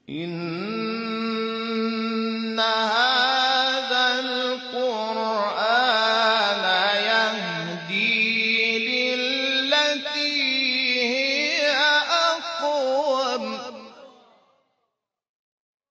إن هذا القرآن يهدي للتي هي أقوم.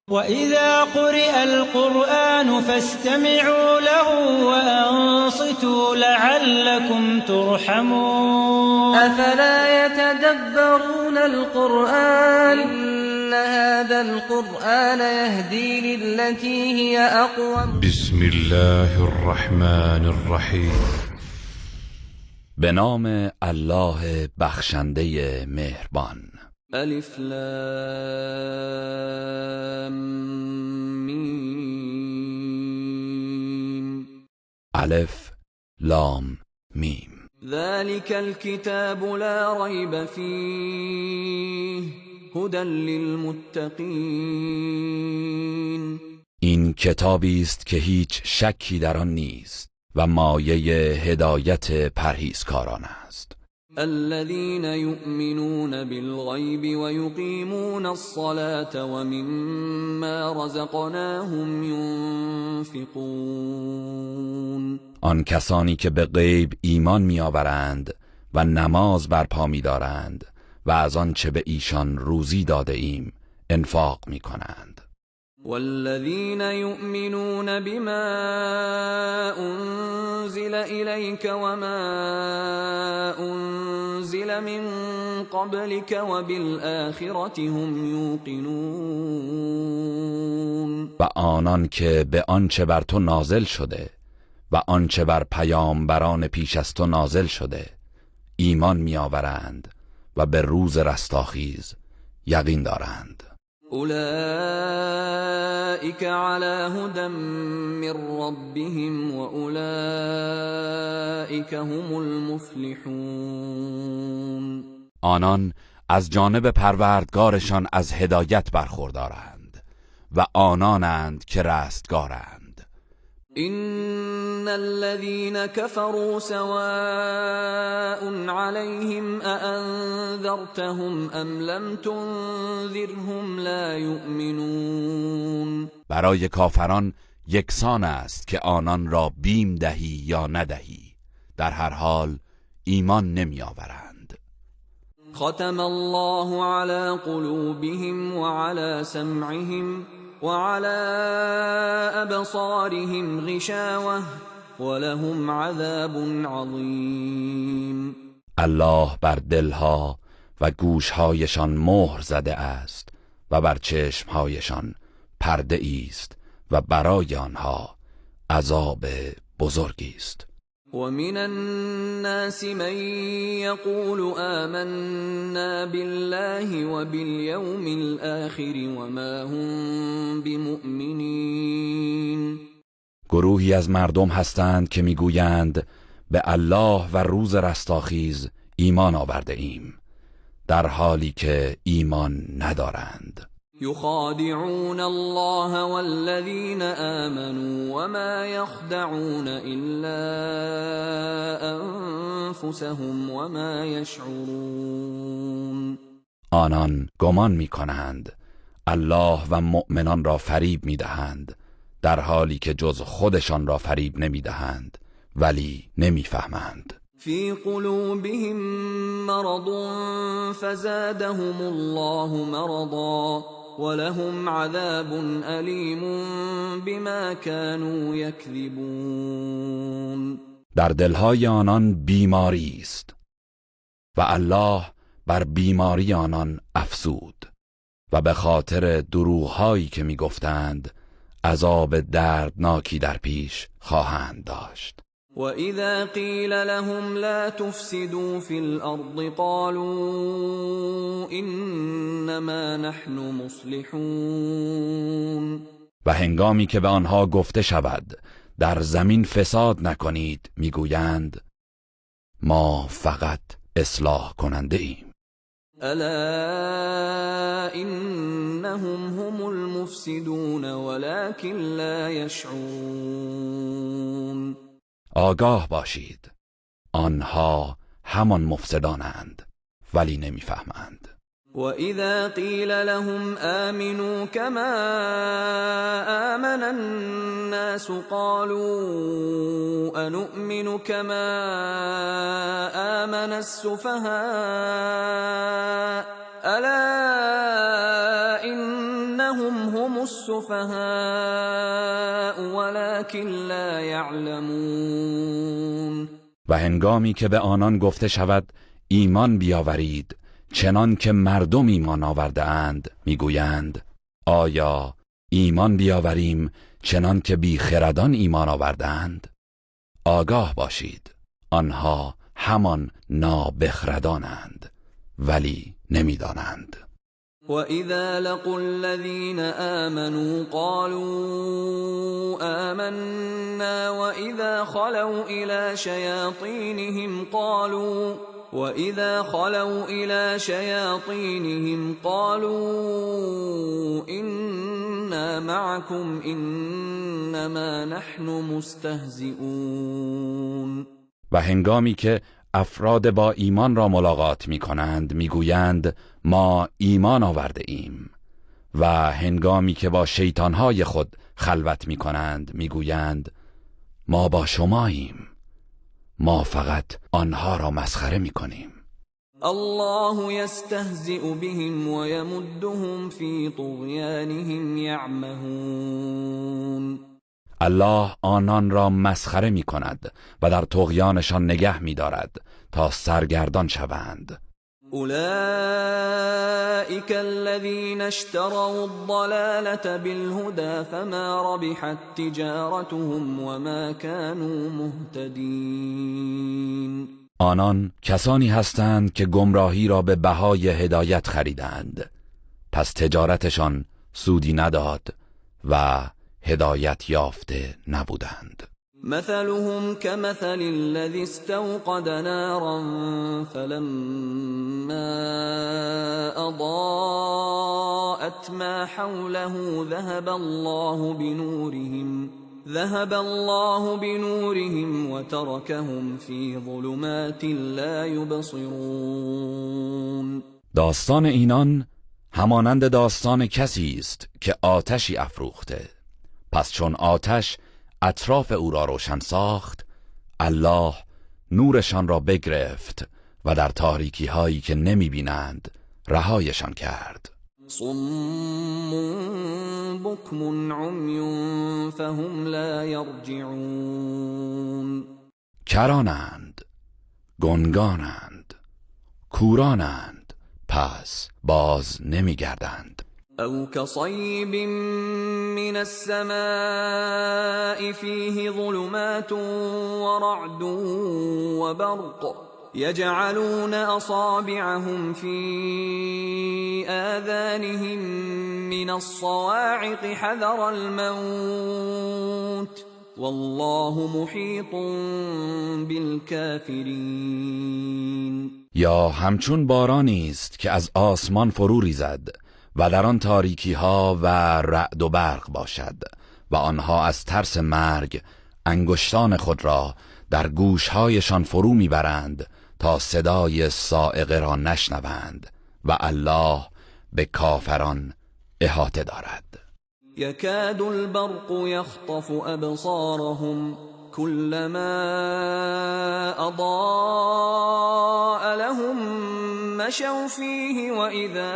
وإذا قرئ القرآن فاستمعوا له وأنصتوا لعلكم ترحمون. أفلا يتدبرون القرآن إن هذا القرآن يهدي للتي هي أقوم. بسم الله الرحمن الرحیم. به نام الله بخشنده مهربان. الف لام میم. الف لام میم. ذلك الكتاب لا ريب فيه هدى للمتقین. این کتابی است که هیچ شکی در آن نیست و مایه هدایت پرهیزکاران است. الذين يؤمنون بالغيب ويقيمون الصلاة ومما رزقناهم ينفقون. آن کسانی که به غیب ایمان می‌آورند و نماز برپا می‌دارند و از آنچه به ایشان روزی داده ایم انفاق می‌کنند. والذين يؤمنون بما أنزل إليك وما أنزل من قبلك وبالآخرة هم يوقنون. و آنان که به آنچه بر تو نازل شده و آنچه بر پیامبران پیش از تو نازل شده ایمان می‌آورند و به روز رستاخیز یقین دارند. اولئك على هدى من ربهم واولئك هم المفلحون. آنان از جانب پروردگارشان از هدایت برخوردارند و آنانند که رستگارند. إن الذين كفروا سواء عليهم أأنذرتهم أم لم تنذرهم لا يؤمنون. برای کافران یکسان است که آنان را بیم دهی یا ندهی، در هر حال ایمان نمی آورند. ختم الله على قلوبهم وعلى سمعهم وعلى أبصارهم غشاوة ولهم عذاب عظیم. الله بر دلها و گوشهایشان مهر زده است و بر چشمهایشان پرده است و برای آنها عذاب بزرگی است. ومن الناس من يقول آمنا بالله وباليوم الآخر وما هم بمؤمنين. گروهی از مردم هستند که میگویند به الله و روز رستاخیز ایمان آورده ایم، در حالی که ایمان ندارند. يخادعون الله والذين آمنوا وما يخدعون إلا أنفسهم وما يشعرون. آنان گمان می‌کنند الله و مؤمنان را فریب می‌دهند، در حالی که جز خودشان را فریب نمی‌دهند ولی نمی‌فهمند. في قلوبهم مرض فزادهم الله مرضا ولهم عذاب علیم بما كانوا یکذبون. در دلهای آنان بیماری است و الله بر بیماری آنان افزود و به خاطر دروغ‌هایی که می‌گفتند عذاب دردناکی در پیش خواهند داشت. وَإِذَا قِيلَ لَهُمْ لَا تُفْسِدُوا فِي الْأَرْضِ قَالُوا إِنَّمَا نَحْنُ مُصْلِحُونَ. و هنگامی که به آنها گفته شود در زمین فساد نکنید میگویند ما فقط اصلاح کننده ایم. الا انهم هم المفسدون ولكن لا يشعرون. آگاه باشید آنها همان مفسدانند ولی نمیفهمند. وَإِذَا قِيلَ لَهُمْ آمِنُوا كَمَا آمَنَ النَّاسُ قَالُوا أَنُؤْمِنُ كَمَا آمَنَ السُّفَهَاءُ أَلَا إِنَّهُمْ هُمُ السُّفَهَاءُ وَلَكِنْ لَا يَعْلَمُونَ. و هنگامی که به آنان گفته شود ایمان بیاورید چنان که مردم ایمان آورده اند میگویند آیا ایمان بیاوریم چنان که بیخردان ایمان آورده اند؟ آگاه باشید آنها همان نابخردانند ولی نمیدانند. وَإِذَا لَقُوا الَّذِينَ آمَنُوا قَالُوا آمَنَّا وَإِذَا خَلَوْا إِلَى شَيَاطِينِهِمْ قَالُوا إِنَّا مَعَكُمْ إِنَّمَا نَحْنُ مُسْتَهْزِئُونَ. و هنگامی که افراد با ایمان را ملاقات می کنند می گویند ما ایمان آورده ایم و هنگامی که با شیطانهای خود خلوت می کنند می گویند ما با شماییم، ما فقط آنها را مسخره می کنیم. الله يستهزئ بهم ويمدهم في طغيانهم يعمهون. الله آنان را مسخره می کند و در طغیانشان نگه می دارد تا سرگردان شوند. أولئك الذين اشتروا الضلالة بالهدى فما ربحت تجارتهم وما كانوا مهتدين. آنان کسانی هستند که گمراهی را به بهای هدایت خریدند پس تجارتشان سودی نداد و هدایت یافته نبودند. مثلهم كمثل الذي استوقد نارا فلما أضاءت ما حوله ذهب الله بنورهم وتركهم في ظلمات لا يبصرون. داستان اینان همانند داستان کسی است که آتشی افروخته پس چون آتش اطراف او را روشن ساخت الله نورشان را بگرفت و در تاریکی هایی که نمی بینند رهایشان کرد. صم بكم عمي فهم لا يرجعون. کرانند، گنگانند، کورانند پس باز نمی گردند. أو كصيب من السماء فيه ظلمات ورعد وبرق يجعلون أصابعهم في آذانهم من الصواعق حذر الموت والله محيط بالكافرين. یا همچون بارانی است که از آسمان فرو ریزد و در آن تاریکی ها و رعد و برق باشد و آنها از ترس مرگ انگشتان خود را در گوشهایشان فرو میبرند تا صدای صاعقه را نشنوند و الله به کافران احاطه دارد. يكاد البرق يخطف أبصارهم كلما أضاء لهم مشوا فيه وإذا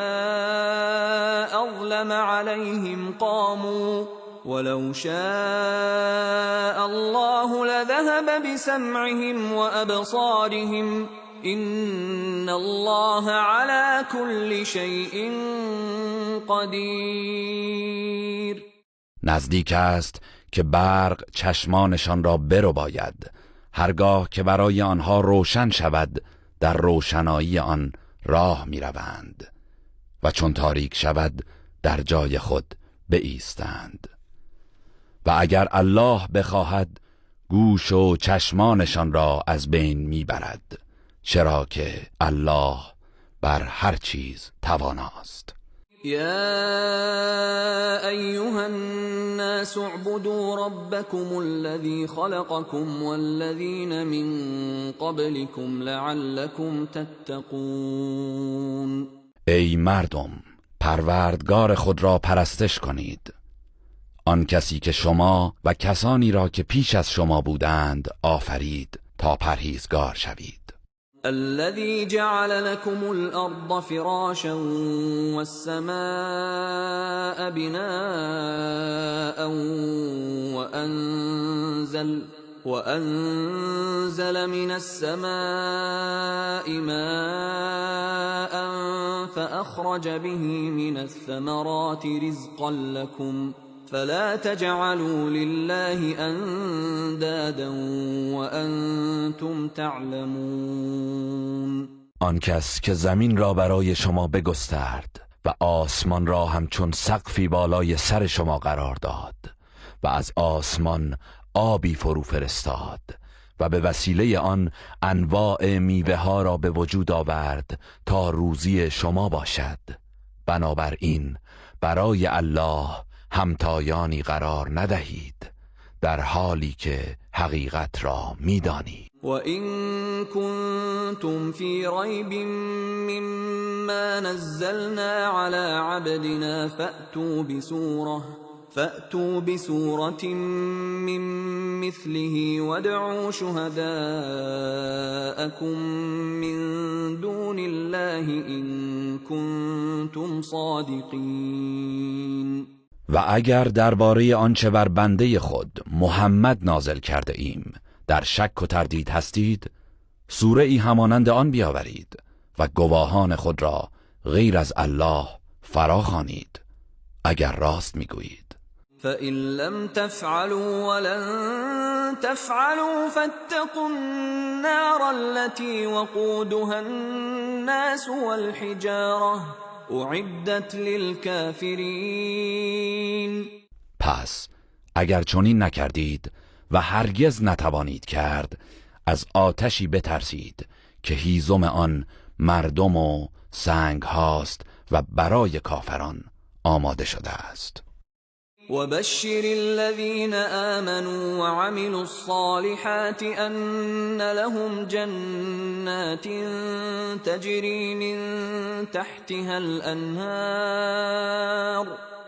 أظلم عليهم قاموا ولو شاء الله لذهب بسمعهم وأبصارهم إن الله على كل شيء قدیر. نزدیک است که برق چشمانشان را برباید هرگاه که برای آنها روشن شود در روشنایی آن راه می روند و چون تاریک شود در جای خود بایستند و اگر الله بخواهد گوش و چشمانشان را از بین می برد چرا که الله بر هر چیز تواناست. يا أيها الناس اعبدوا ربكم الذي خلقكم والذين من قبلكم لعلكم تتقون. ای مردم، پروردگار خود را پرستش کنید، آن کسی که شما و کسانی را که پیش از شما بودند آفرید تا پرهیزگار شوید. الذي جعل لكم الأرض فراشا والسماء بناء وأنزل من السماء ماء فأخرج به من الثمرات رزقا لكم فلا تجعلوا لله اندادا وانتم تعلمون. آن کس که زمین را برای شما بگسترد و آسمان را همچون سقفی بالای سر شما قرار داد و از آسمان آبی فرو فرستاد و به وسیله آن انواع میوه ها را به وجود آورد تا روزی شما باشد، بنابراین برای الله همتایانی قرار ندهید در حالی که حقیقت را می‌دانید. وَإِن كُنتُمْ فِي رَيْبٍ مِّمَّا نَزَّلْنَا عَلَى عَبْدِنَا فَأْتُوا بِسُورَةٍ مِّن مِّثْلِهِ وَادْعُوا شُهَدَاءَكُم مِّن دُونِ اللَّهِ إِن كُنتُمْ صَادِقِينَ. و اگر درباره آنچه بر بنده خود محمد نازل کرده ایم در شک و تردید هستید، سوره ای همانند آن بیاورید و گواهان خود را غیر از الله فراخوانید اگر راست میگویید. فَإِن لَّمْ تَفْعَلُوا وَلَن تَفْعَلُوا فَاتَّقُوا النَّارَ الَّتِي وَقُودُهَا النَّاسُ وَالْحِجَارَةُ اعدت للکافرین. پس اگر چنین نکردید و هرگز نتوانید کرد، از آتشی بترسید که هیزم آن مردم و سنگ هاست و برای کافران آماده شده است. وبشر الذين آمنوا وعملوا الصالحات أن لهم جنات تجري من تحتها الأنهار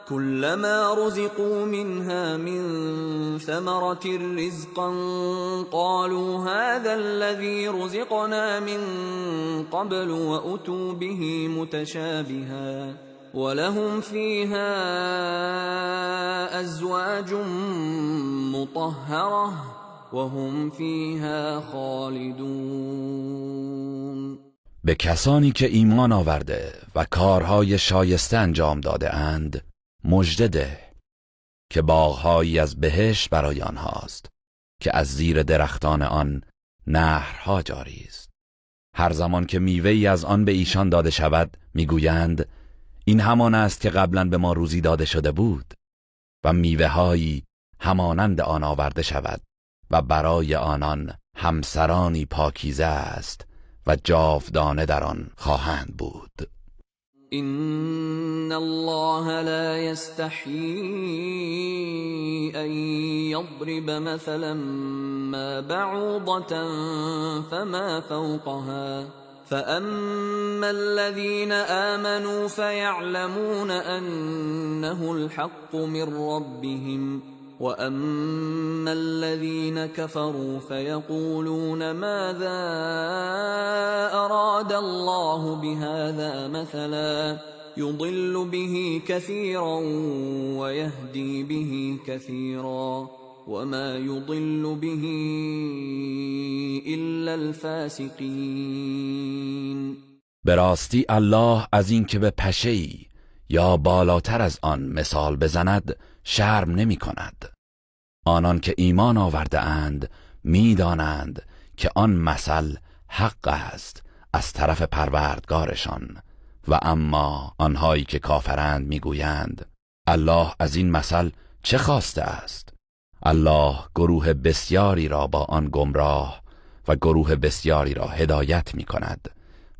كلما رزقوا منها من ثمرة رزقا قالوا هذا الذي رزقنا من قبل وأتوا به متشابها ولهم فيها أزواج مطهرة وهم فيها خالدون. به کسانی که ایمان آورده و کارهای شایسته انجام داده اند مژده ده که باغهایی از بهشت برای آنهاست که از زیر درختان آن نهرها جاری است. هر زمان که میوه‌ای از آن به ایشان داده شود میگویند این همان است که قبلا به ما روزی داده شده بود و میوه‌هایی همانند آن آورده شود و برای آنان همسرانی پاکیزه است و جاودانه در آن خواهند بود. إن الله لا يستحيي أن يضرب مثلا ما بعوضة فما فوقها فأما الذين آمنوا فيعلمون أنه الحق من ربهم وأما الذين كفروا فيقولون ماذا أراد الله بهذا مثلا يضل به كثيرا ويهدي به كثيرا وما يضل به إلا الفاسقين. به راستی الله از این که به پشه‌ای یا بالاتر از آن مثال بزند شرم نمی کند. آنان که ایمان آورده اند می دانند که آن مثل حق است از طرف پروردگارشان و اما آنهایی که کافرند می گویند الله از این مثل چه خواسته است؟ الله گروه بسیاری را با آن گمراه و گروه بسیاری را هدایت می کند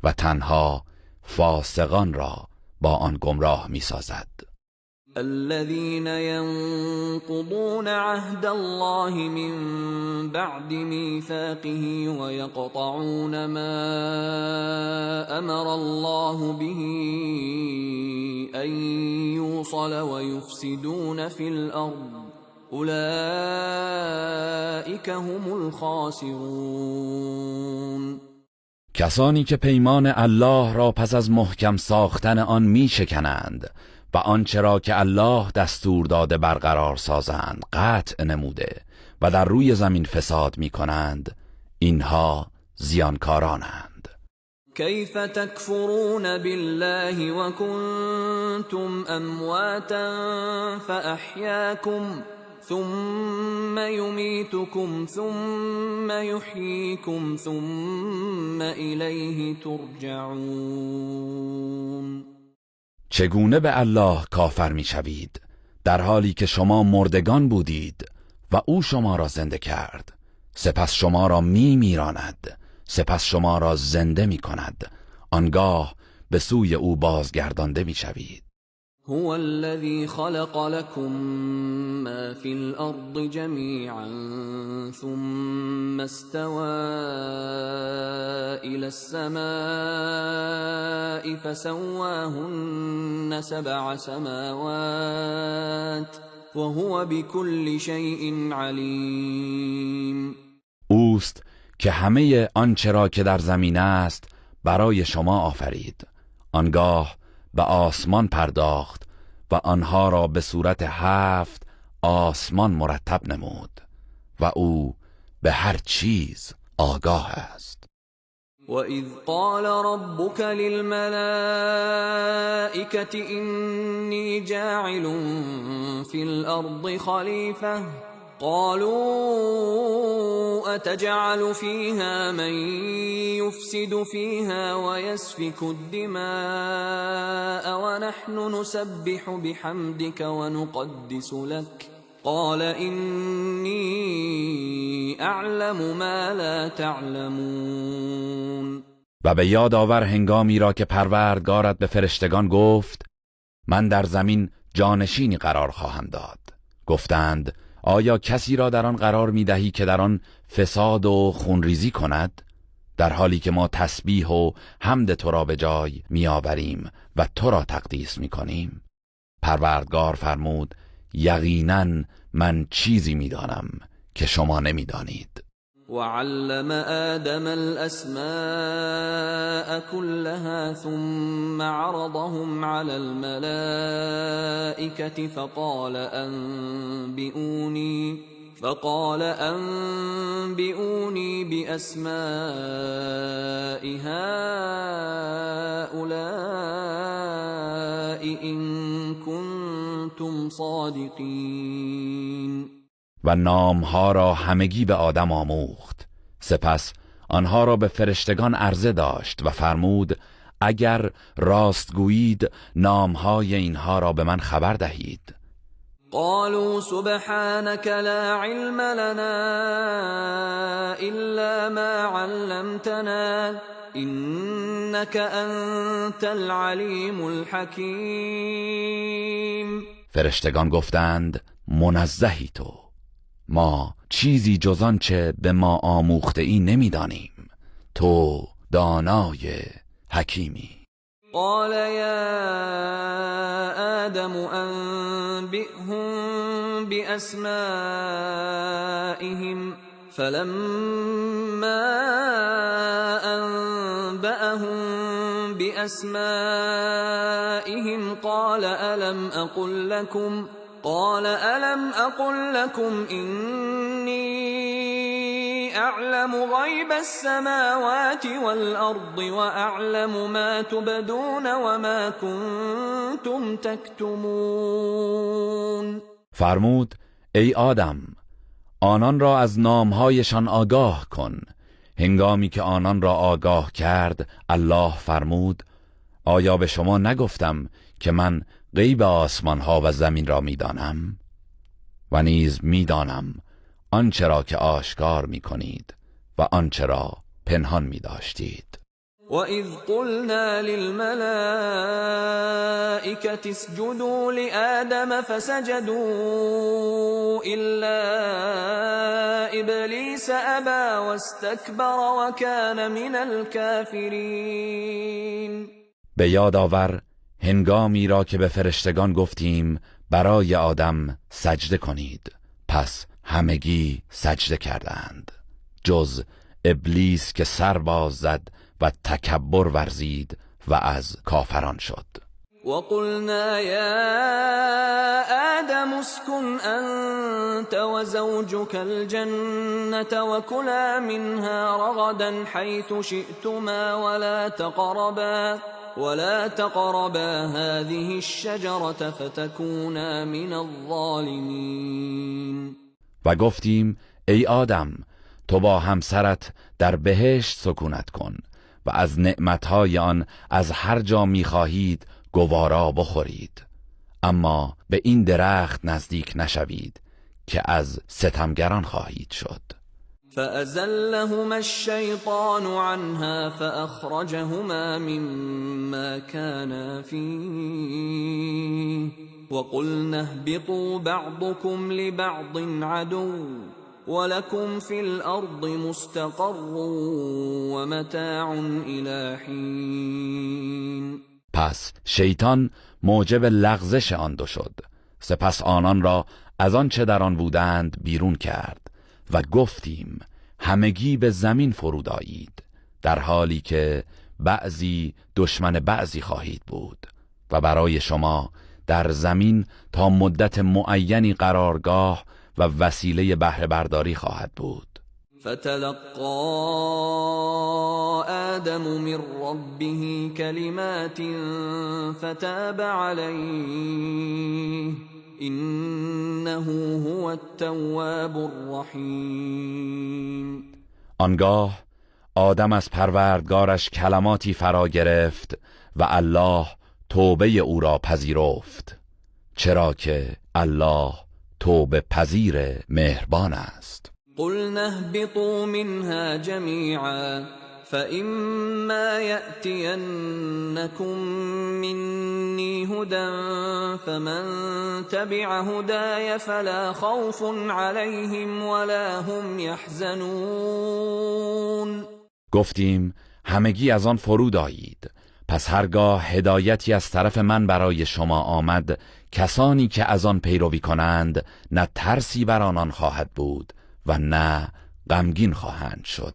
و تنها فاسقان را با آن گمراه می سازد. الذين ينقضون عهد الله من بعد ميثاقه ويقطعون ما أمر الله به أن يوصل ويفسدون في الأرض اولئک هم الخاسرون. کسانی که پیمان الله را پس از محکم ساختن آن می شکنند و آنچه را که الله دستور داده برقرار سازند قطع نموده و در روی زمین فساد می کنند، اینها زیانکارانند. کیف تکفرون بالله و کنتم امواتا فاحیاکم ثم یمیتکم ثم یحییکم ثم الیه ترجعون. چگونه به الله کافر می شوید در حالی که شما مردگان بودید و او شما را زنده کرد، سپس شما را می میراند، سپس شما را زنده می کند، آنگاه به سوی او بازگردانده می شوید. هو الذي خلق لكم ما في الأرض جميعا ثم استوى إلى السماء فسواهن 7 سماوات وهو بكل شيء عليم. اوست که همه آنچه را که در زمین است برای شما آفرید، آنگاه به آسمان پرداخت و آنها را به صورت 7 آسمان مرتب نمود و او به هر چیز آگاه است. وَإِذْ قَالَ رَبُّكَ لِلْمَلَائِكَةِ إِنِّي جَاعِلٌ فِي الْأَرْضِ خَلِيفَةً قالوا أتجعل فيها من يفسد فيها ويسفك الدماء ونحن نسبح بحمدك ونقدس لك قال إني أعلم ما لا تعلمون. و به یاد آور هنگامی را که پروردگارت به فرشتگان گفت من در زمین جانشینی قرار خواهم داد. گفتند آیا کسی را در آن قرار می دهی که در آن فساد و خونریزی کند؟ در حالی که ما تسبیح و حمد تو را به جای می آوریم و تو را تقدیس می کنیم. پروردگار فرمود یقینا من چیزی می دانم که شما نمی دانید. وعلم آدم الأسماء كلها ثم عرضهم على الملائكة فقال أنبئوني بأسماء هؤلاء إن كنتم صادقين. و نامها را همگی به آدم آموخت، سپس آنها را به فرشتگان عرضه داشت و فرمود اگر راست گویید نامهای اینها را به من خبر دهید. قالوا سبحانك لا علم لنا إلا ما علمتنا إنك أنت العليم الحكيم. فرشتگان گفتند منزهی تو، ما چیزی جز آنچه به ما آموخته ای نمیدانیم، تو دانای حکیمی. قال يا آدم أنبئهم بأسمائهم فلما أنبأهم بأسمائهم قال ألم أقل لكم إني أعلم غيب السماوات والأرض وأعلم ما تبدون وما كنتم تكتمون. فرمود ای آدم آنان را از نامهایشان آگاه کن. هنگامی که آنان را آگاه کرد الله فرمود آیا به شما نگفتم که من غیب آسمانها و زمین را میدانم و نیز میدانم آنچه را که آشکار میکنید و آنچه را پنهان میداشتید. وَإِذْ قُلْنَا لِلْمَلَائِكَةِ اسْجُدُوا لِآدَمَ فَسَجَدُوا إِلَّا إِبْلِيسَ أَبَى وَاسْتَكْبَرَ وَكَانَ مِنَ الْكَافِرِينَ. به یاد آور هنگامی را که به فرشتگان گفتیم برای آدم سجده کنید، پس همگی سجده کردند جز ابلیس که سر باز زد و تکبر ورزید و از کافران شد. وَقُلْنَا يَا آدَمُ اسْكُنْ أَنْتَ وَزَوْجُكَ الْجَنَّةَ وَكُلَا مِنْهَا رَغَدًا حَيْثُ شِئْتُمَا ولا تقربا هذه الشجرة فتكونا من الظالمین. و گفتیم ای آدم تو با همسرت در بهشت سکونت کن و از نعمتهای آن از هر جا می‌خواهید گوارا بخورید، اما به این درخت نزدیک نشوید که از ستمگران خواهید شد. فأزلهما الشيطان عنها فأخرجهما مما كانا فيه وقلنا اهبطوا بعضكم لبعض عدو ولكم في الأرض مستقر ومتاع إلى حين. پس شیطان موجب لغزش آن دو شد، سپس آنان را از آن چه در آن بودند بیرون کرد و گفتیم همگی به زمین فرود آیید، در حالی که بعضی دشمن بعضی خواهید بود و برای شما در زمین تا مدت معینی قرارگاه و وسیله بهره برداری خواهد بود. فتلقى آدم من ربه كلمات فتاب عليه انه هو التواب الرحیم. آنگاه آدم از پروردگارش کلماتی فرا گرفت و الله توبه او را پذیرفت، چرا که الله توبه پذیر مهربان است. قلنا اهبطوا منها جميعا فإما يأتينكم مني هدى فمن تبع هداي فلا خوف عليهم ولا هم يحزنون. گفتیم همگی از آن فرود آیید، پس هرگاه هدایتی از طرف من برای شما آمد، کسانی که از آن پیروی کنند نه ترسی بر آنان خواهد بود و نه غمگین خواهند شد.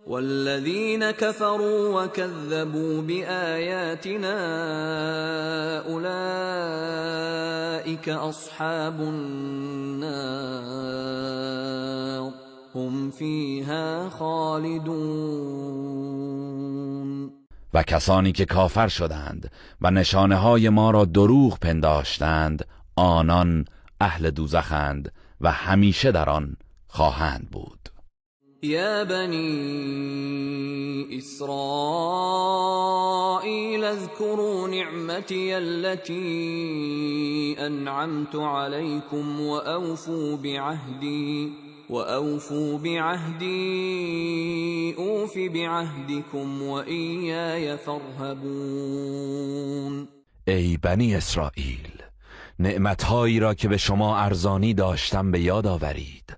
والذین كفروا وكذبوا بآیاتنا اولئک اصحاب النار هم فیها خالدون. و کسانی که کافر شدند و نشانه های ما را دروغ پنداشتند آنان اهل دوزخند و همیشه در آن خواهند بود. یا بنی اسرائیل اذکروا نعمتی التي انعمت علیکم وأوفوا بعهدي أوف بعهدكم وإياي فارهبون. ای بنی اسرائیل، نعمتهایی را که به شما ارزانی داشتم به یاد آورید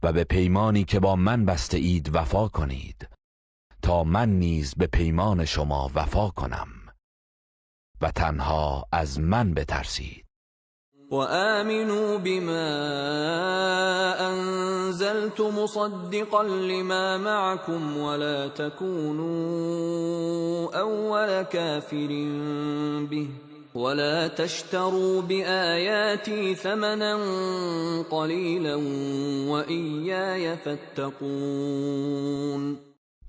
و به پیمانی که با من بسته اید وفا کنید تا من نیز به پیمان شما وفا کنم و تنها از من بترسید. وآمنوا بما أنزلت مصدقا لما معكم ولا تكونوا أول كافر به ولا تشتروا بآياتي ثمنا قليلا وإياي فاتقون.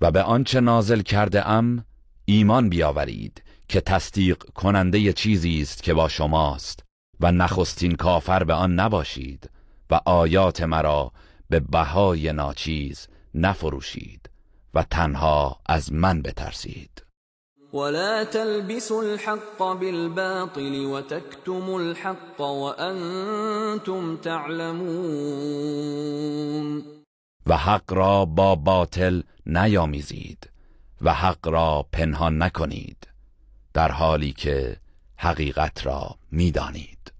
و به آنچه نازل کرده ام ایمان بیاورید که تصدیق کننده چیزی است که با شماست و نخستین کافر به آن نباشید و آیات مرا به بهای ناچیز نفروشید و تنها از من بترسید. ولا تلبسوا الحق بالباطل وتكتموا الحق وأنتم تعلمون. و حق را با باطل نیامیزید و حق را پنهان نکنید در حالی که حقیقت را می‌دانید.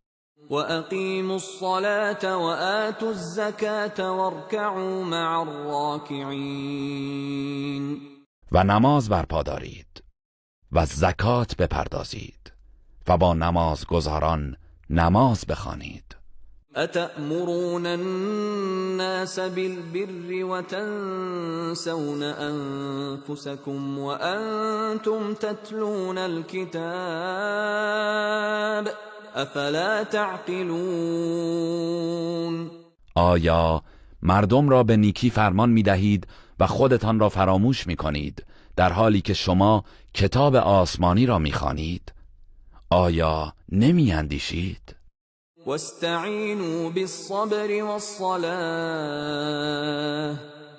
وَأَقِيمُوا الصَّلَاةَ وَآتُوا الزَّكَاةَ وَارْكَعُوا مَعَ الرَّاكِعِينَ و نماز برپا دارید و زکات بپردازید و با نمازگزاران نماز بخوانید. أَتَأْمُرُونَ النَّاسَ بِالْبِرِّ وَتَنْسَوْنَ أَنفُسَكُمْ وَأَنْتُمْ تَتْلُونَ الْكِتَابَ افلا تعقلون؟ آیا مردم را به نیکی فرمان می دهید و خودتان را فراموش می کنید در حالی که شما کتاب آسمانی را می خوانید؟ آیا نمی اندیشید؟ واستعینوا بالصبر والصلاة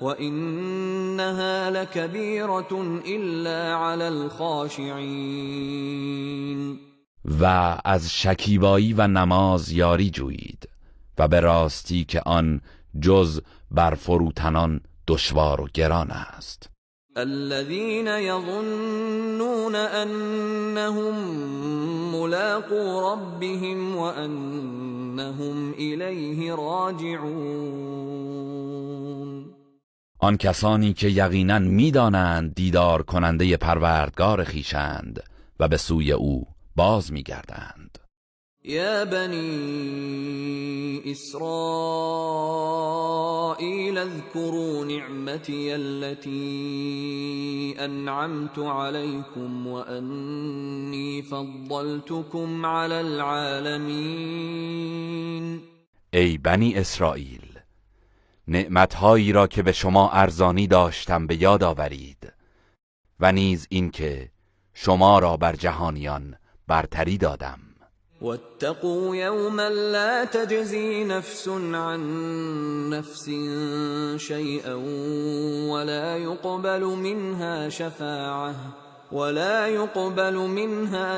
وإنها لكبيرة إلا على الخاشعين. و از شکیبایی و نماز یاری جویید و به راستی که آن جز بر فروتنان دشوار و گران است. الذين يظنون أنهم ملاقو ربهم وأنهم إليه راجعون. آن کسانی که یقینا می‌دانند دیدار کننده پروردگار خویشند و به سوی او باز می‌گردند. يا بني إسرائيل اذكروا نعمتي التي أنعمت عليكم وأني فضلتكم على العالمين. ای بنی اسرائیل، نعمتهایی را که به شما ارزانی داشتم به یاد آورید و نیز این که شما را بر جهانیان برتری دادم. واتقوا يوما لا تجزي نفس عن نفس شيئا ولا يقبل منها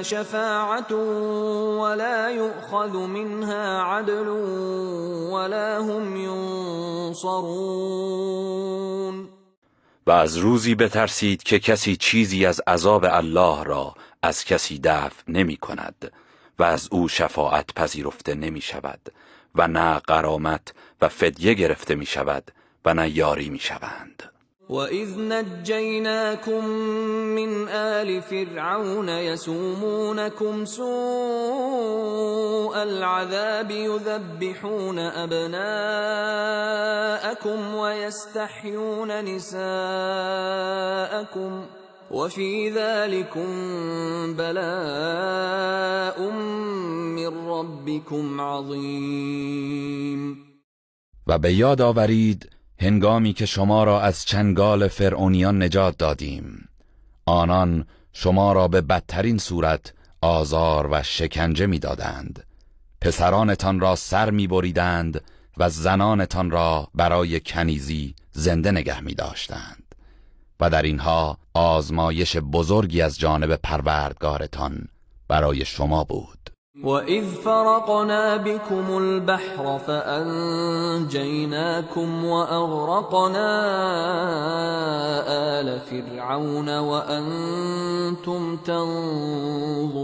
شفاعة ولا يؤخذ منها عدل ولا هم ينصرون. و از روزی بترسید که کسی چیزی از عذاب الله را از کسی دفع نمی کند و از او شفاعت پذیرفته نمی شود و نه غرامت و فدیه گرفته می شود و نه یاری می شوند. وَإِذْ نَجَّيْنَاكُمْ مِنْ آلِ فِرْعَوْنَ يَسُومُونَكُمْ سُوءَ الْعَذَابِ يُذَبِّحُونَ أَبْنَاءَكُمْ وَيَسْتَحْيُونَ نِسَاءَكُمْ وَفِي ذَلِكُمْ بَلَاءٌ مِّن رَّبِّكُمْ عَظِيمٌ. و به یاد آورید هنگامی که شما را از چنگال فرعونیان نجات دادیم، آنان شما را به بدترین صورت آزار و شکنجه می‌دادند. پسرانتان را سر می‌بریدند و زنانتان را برای کنیزی زنده نگه می‌داشتند و در اینها آزمایش بزرگی از جانب پروردگارتان برای شما بود. وَإِذْ فَرَقْنَا بِكُمُ الْبَحْرَ فَأَنْجَيْنَاكُمْ وَأَغْرَقْنَا آلَ فِرْعَوْنَ وَأَنْتُمْ تَنْظُرُونَ.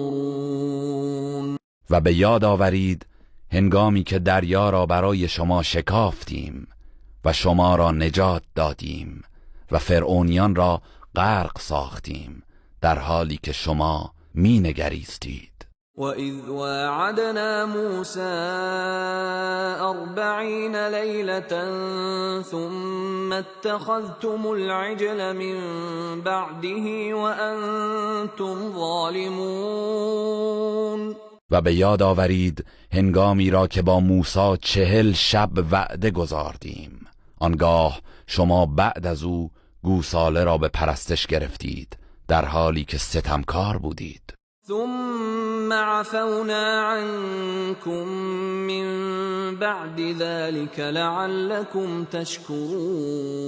و به یاد آورید هنگامی که دریا را برای شما شکافتیم و شما را نجات دادیم و فرعونیان را غرق ساختیم در حالی که شما می نگریستید. وَإِذْ وَاعَدْنَا مُوسَىٰ 40 لَيْلَةً ثُمَّ اتَّخَذْتُمُ الْعِجْلَ مِن بَعْدِهِ وَأَنْتُمْ ظَالِمُونَ. و به یاد آورید هنگامی را که با موسی 40 شب وعده گذاردیم، آنگاه شما بعد از او گوساله را به پرستش گرفتید در حالی که ستمکار بودید. ثم عفونا عنكم من بعد ذلك لعلكم تشكرون.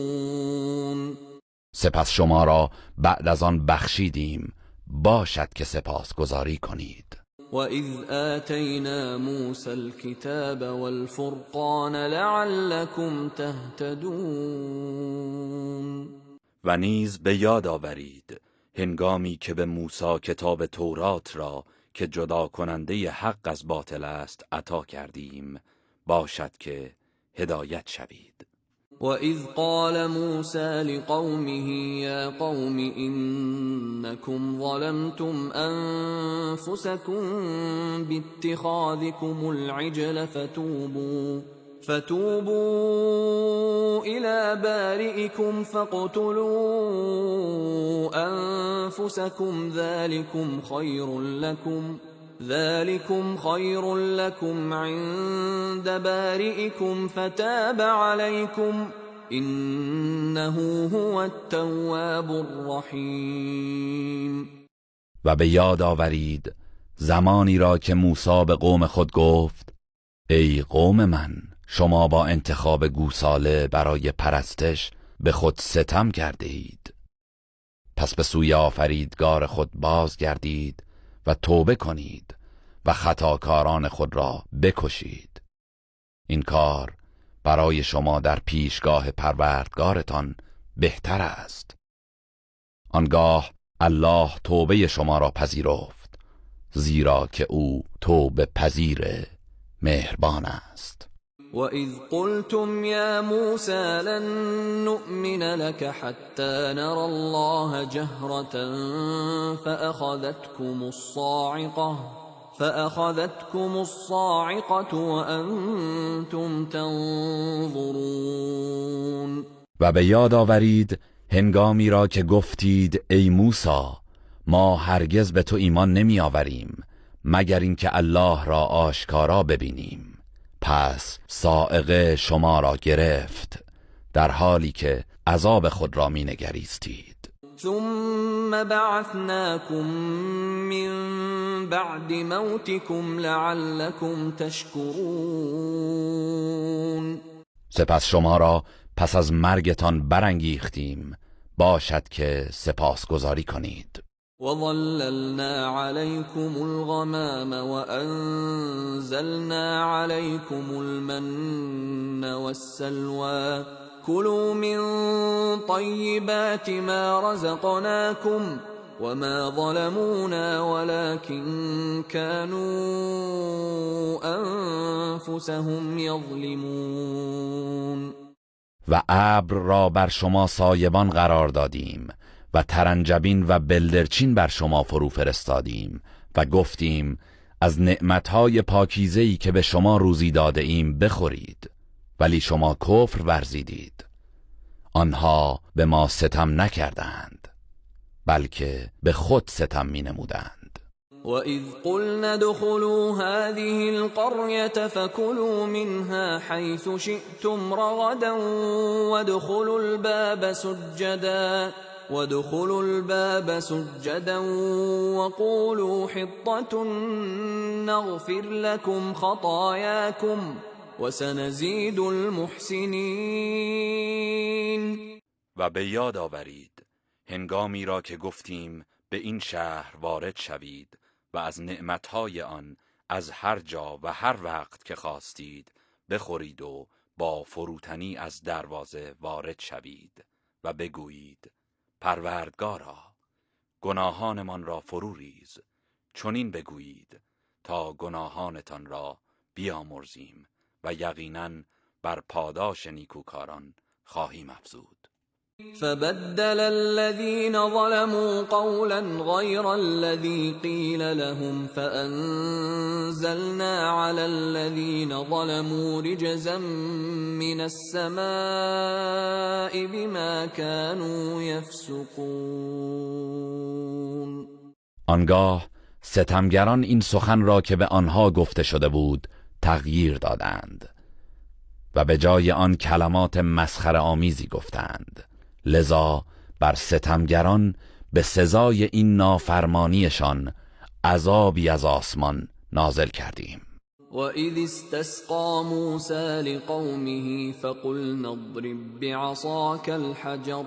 سپس شما را بعد از آن بخشیدیم، باشد که سپاسگزاری کنید. وَإِذْ آتَيْنَا مُوسَى الْكِتَابَ وَالْفُرْقَانَ لَعَلَّكُمْ تَهْتَدُونَ. و نیز به یاد آورید هنگامی که به موسی کتاب تورات را که جدا کننده حق از باطل است عطا کردیم باشد که هدایت شوید. وَإِذْ قَالَ مُوسَى لِقَوْمِهِ يَا قَوْمِ إِنَّكُمْ ظَلَمْتُمْ أَنفُسَكُمْ بِاتِّخَاذِكُمُ الْعِجْلَ فَتُوبُوا إِلَى بَارِئِكُمْ فَاقْتُلُوا أَنفُسَكُمْ ذَلِكُمْ خَيْرٌ لَكُمْ عِندَ بَارِئِكُمْ فَتَابَ عَلَيْكُمْ إِنَّهُ هُوَ التَّوَّابُ الرَّحِيمُ. و به یاد آورید زمانی را که موسی به قوم خود گفت ای قوم من، شما با انتخاب گوساله برای پرستش به خود ستم کرده اید. پس به سوی آفریدگار خود بازگردید و توبه کنید و خطاکاران خود را بکشید. این کار برای شما در پیشگاه پروردگارتان بهتر است. آنگاه الله توبه شما را پذیرفت، زیرا که او توبه پذیر مهربان است. وَإِذْ قُلْتُمْ يَا مُوسَى لَن نُّؤْمِنَ لَكَ حَتَّى نَرَى اللَّهَ جَهْرَةً فَأَخَذَتْكُمُ الصَّاعِقَةُ وَأَنْتُمْ تَنظُرُونَ. و به یاد آورید هنگامی را که گفتید ای موسی، ما هرگز به تو ایمان نمی آوریم مگر اینکه الله را آشکارا ببینیم. پس صاعقه شما را گرفت در حالی که عذاب خود را می نگریستید. ثم بعثناكم من بعد موتكم لعلكم تشكرون. سپس شما را پس از مرگتان برانگیختیم باشد که سپاسگزاری کنید. وَظَلَّلْنَا عَلَيْكُمُ الْغَمَامَ وَأَنزَلْنَا عَلَيْكُمُ الْمَنَّ وَالسَّلْوَىٰ كُلُوا مِن طَيِّبَاتِ مَا رَزَقْنَاكُمْ وَمَا ظَلَمُونَا وَلَكِن كَانُوا أَنفُسَهُمْ يَظْلِمُونَ. و ابر را بر شما سایبان قرار دادیم و ترنجبین و بلدرچین بر شما فرو فرستادیم و گفتیم از نعمتهای پاکیزه‌ای که به شما روزی داده ایم بخورید، ولی شما کفر ورزیدید. آنها به ما ستم نکردند بلکه به خود ستم می نمودند. وَإِذْ قُلْنَا ادْخُلُوا هَٰذِهِ الْقَرْيَةَ فَكُلُوا مِنْهَا حَيْثُ شِئْتُمْ رَغَدًا وَادْخُلُوا الْبَابَ سُجَّدًا وَقُولُوا حِطَّةٌ نَّغْفِرْ لَكُمْ خَطَايَاكُمْ وَسَنَزِيدُ الْمُحْسِنِينَ. و به یاد آورید هنگامی را که گفتیم به این شهر وارد شوید و از نعمتهای آن از هر جا و هر وقت که خواستید بخورید و با فروتنی از دروازه وارد شوید و بگویید پروردگارا گناهانمان را فرو ریز، چنین بگویید تا گناهانتان را بیامرزیم و یقیناً بر پاداش نیکوکاران خواهیم افزود. فبدل الذين ظلموا قولا غير الذي قيل لهم فأنزلنا على الذين ظلموا رجزا من السماء بما كانوا يفسقون. آنگاه ستمگران این سخن را که به آنها گفته شده بود تغییر دادند و به جای آن کلمات مسخره آمیزی گفتند. لذا بر ستمگران به سزای این نافرمانیشان عذابی از آسمان نازل کردیم. وَإِذِ اسْتَسْقَىٰ مُوسَىٰ لِقَوْمِهِ فَقُلْنَا اضْرِب بِّعَصَاكَ الْحَجَرَ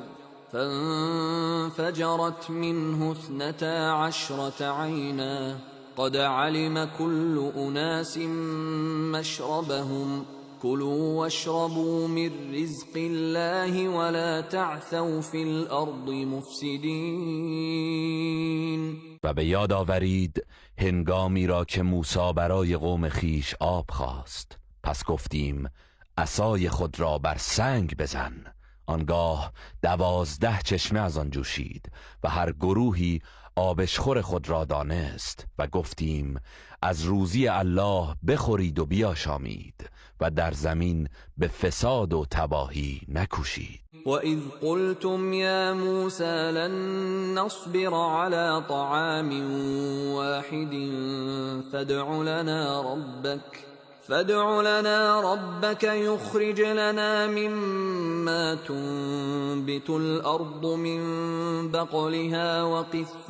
فَانفَجَرَتْ مِنْهُ 12 عَيْنًا قَدْ عَلِمَ كُلُّ أُنَاسٍ مَّشْرَبَهُمْ كلوا واشربوا من رزق الله ولا تعثوا في الارض مفسدین. و به یاد آورید هنگامی را که موسی برای قوم خیش آب خواست، پس گفتیم عصای خود را بر سنگ بزن. آنگاه 12 چشمه از آن جوشید و هر گروهی آبشخور خود را دانست و گفتیم از روزی الله بخورید و بیاشامید و در زمین به فساد و تباهی نکوشید. وَإِذْ قُلْتُمْ يَا مُوسَى لَن نَّصْبِرَ عَلَى طَعَامٍ وَاحِدٍ فادع لنا ربك يخرج لنا مما تنبت الأرض من بقلها وقثائها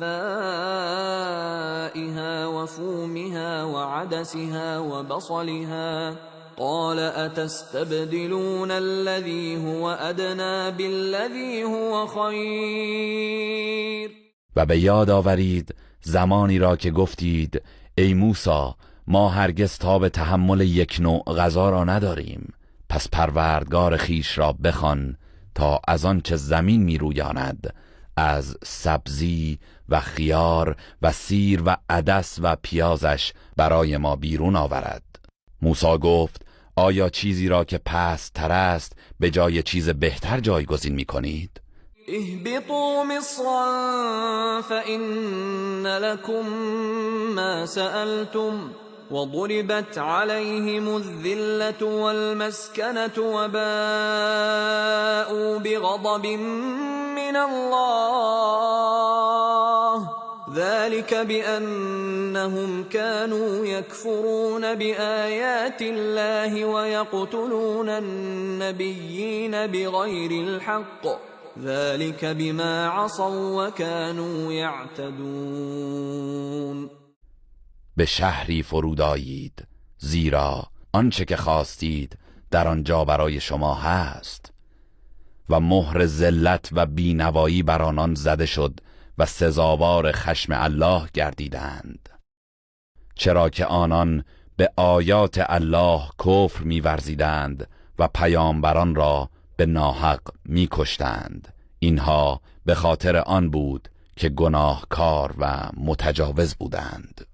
وفومها وعدسها وبصلها قال أتستبدلون الذي هو أدنى بالذي هو خير. و به یاد آورید زمانی را که گفتید ای موسی ما هرگز تاب تحمل یک نوع غذا را نداریم، پس پروردگار خیش را بخوان تا از آن چه زمین می رویاند از سبزی و خیار و سیر و عدس و پیازش برای ما بیرون آورد. موسی گفت آیا چیزی را که پست تر است به جای چیز بهتر جایگزین می کنید؟ اهبطوا مصرا فإن لكم ما سألتم وضربت عليهم الذلة والمسكنة وباءوا بغضب من الله ذلك بأنهم كانوا يكفرون بآيات الله ويقتلون النبيين بغير الحق ذلك بما عصوا وكانوا يعتدون. به شهری فرود آیید زیرا آنچه که خواستید در آنجا برای شما هست و مهر ذلت و بینوایی بر آنان زده شد و سزاوار خشم الله گردیدند، چرا که آنان به آیات الله کفر می‌ورزیدند و پیامبران را به ناحق می‌کشتند. اینها به خاطر آن بود که گناهکار و متجاوز بودند.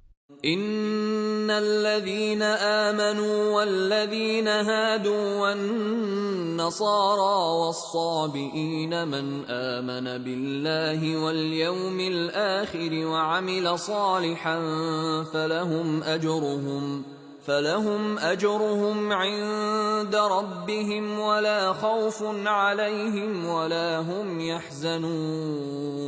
إن الذين آمنوا والذين هادوا والنصارى والصابئين من آمن بالله واليوم الآخر وعمل صالحا فلهم أجرهم عند ربهم ولا خوف عليهم ولا هم يحزنون.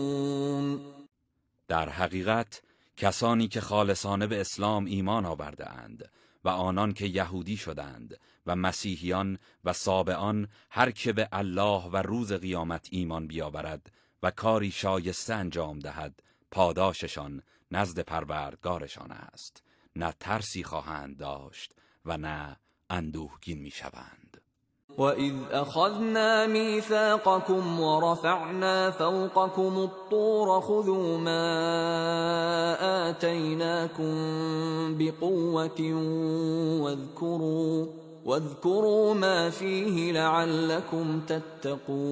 در حقیقت کسانی که خالصانه به اسلام ایمان آورده اند و آنان که یهودی شدند و مسیحیان و سابعان، هر که به الله و روز قیامت ایمان بیاورد و کاری شایسته انجام دهد، پاداششان نزد پروردگارشان است. نه ترسی خواهند داشت و نه اندوهگین میشوند. وَإِذْ أَخَذْنَا مِيثَاقَكُمْ وَرَفَعْنَا فَوْقَكُمُ الطُّورَ خُذُوا مَا آتَيْنَاكُمْ بِقُوَّةٍ وَاذْكُرُوا مَا فِيهِ لَعَلَّكُمْ تَتَّقُونَ.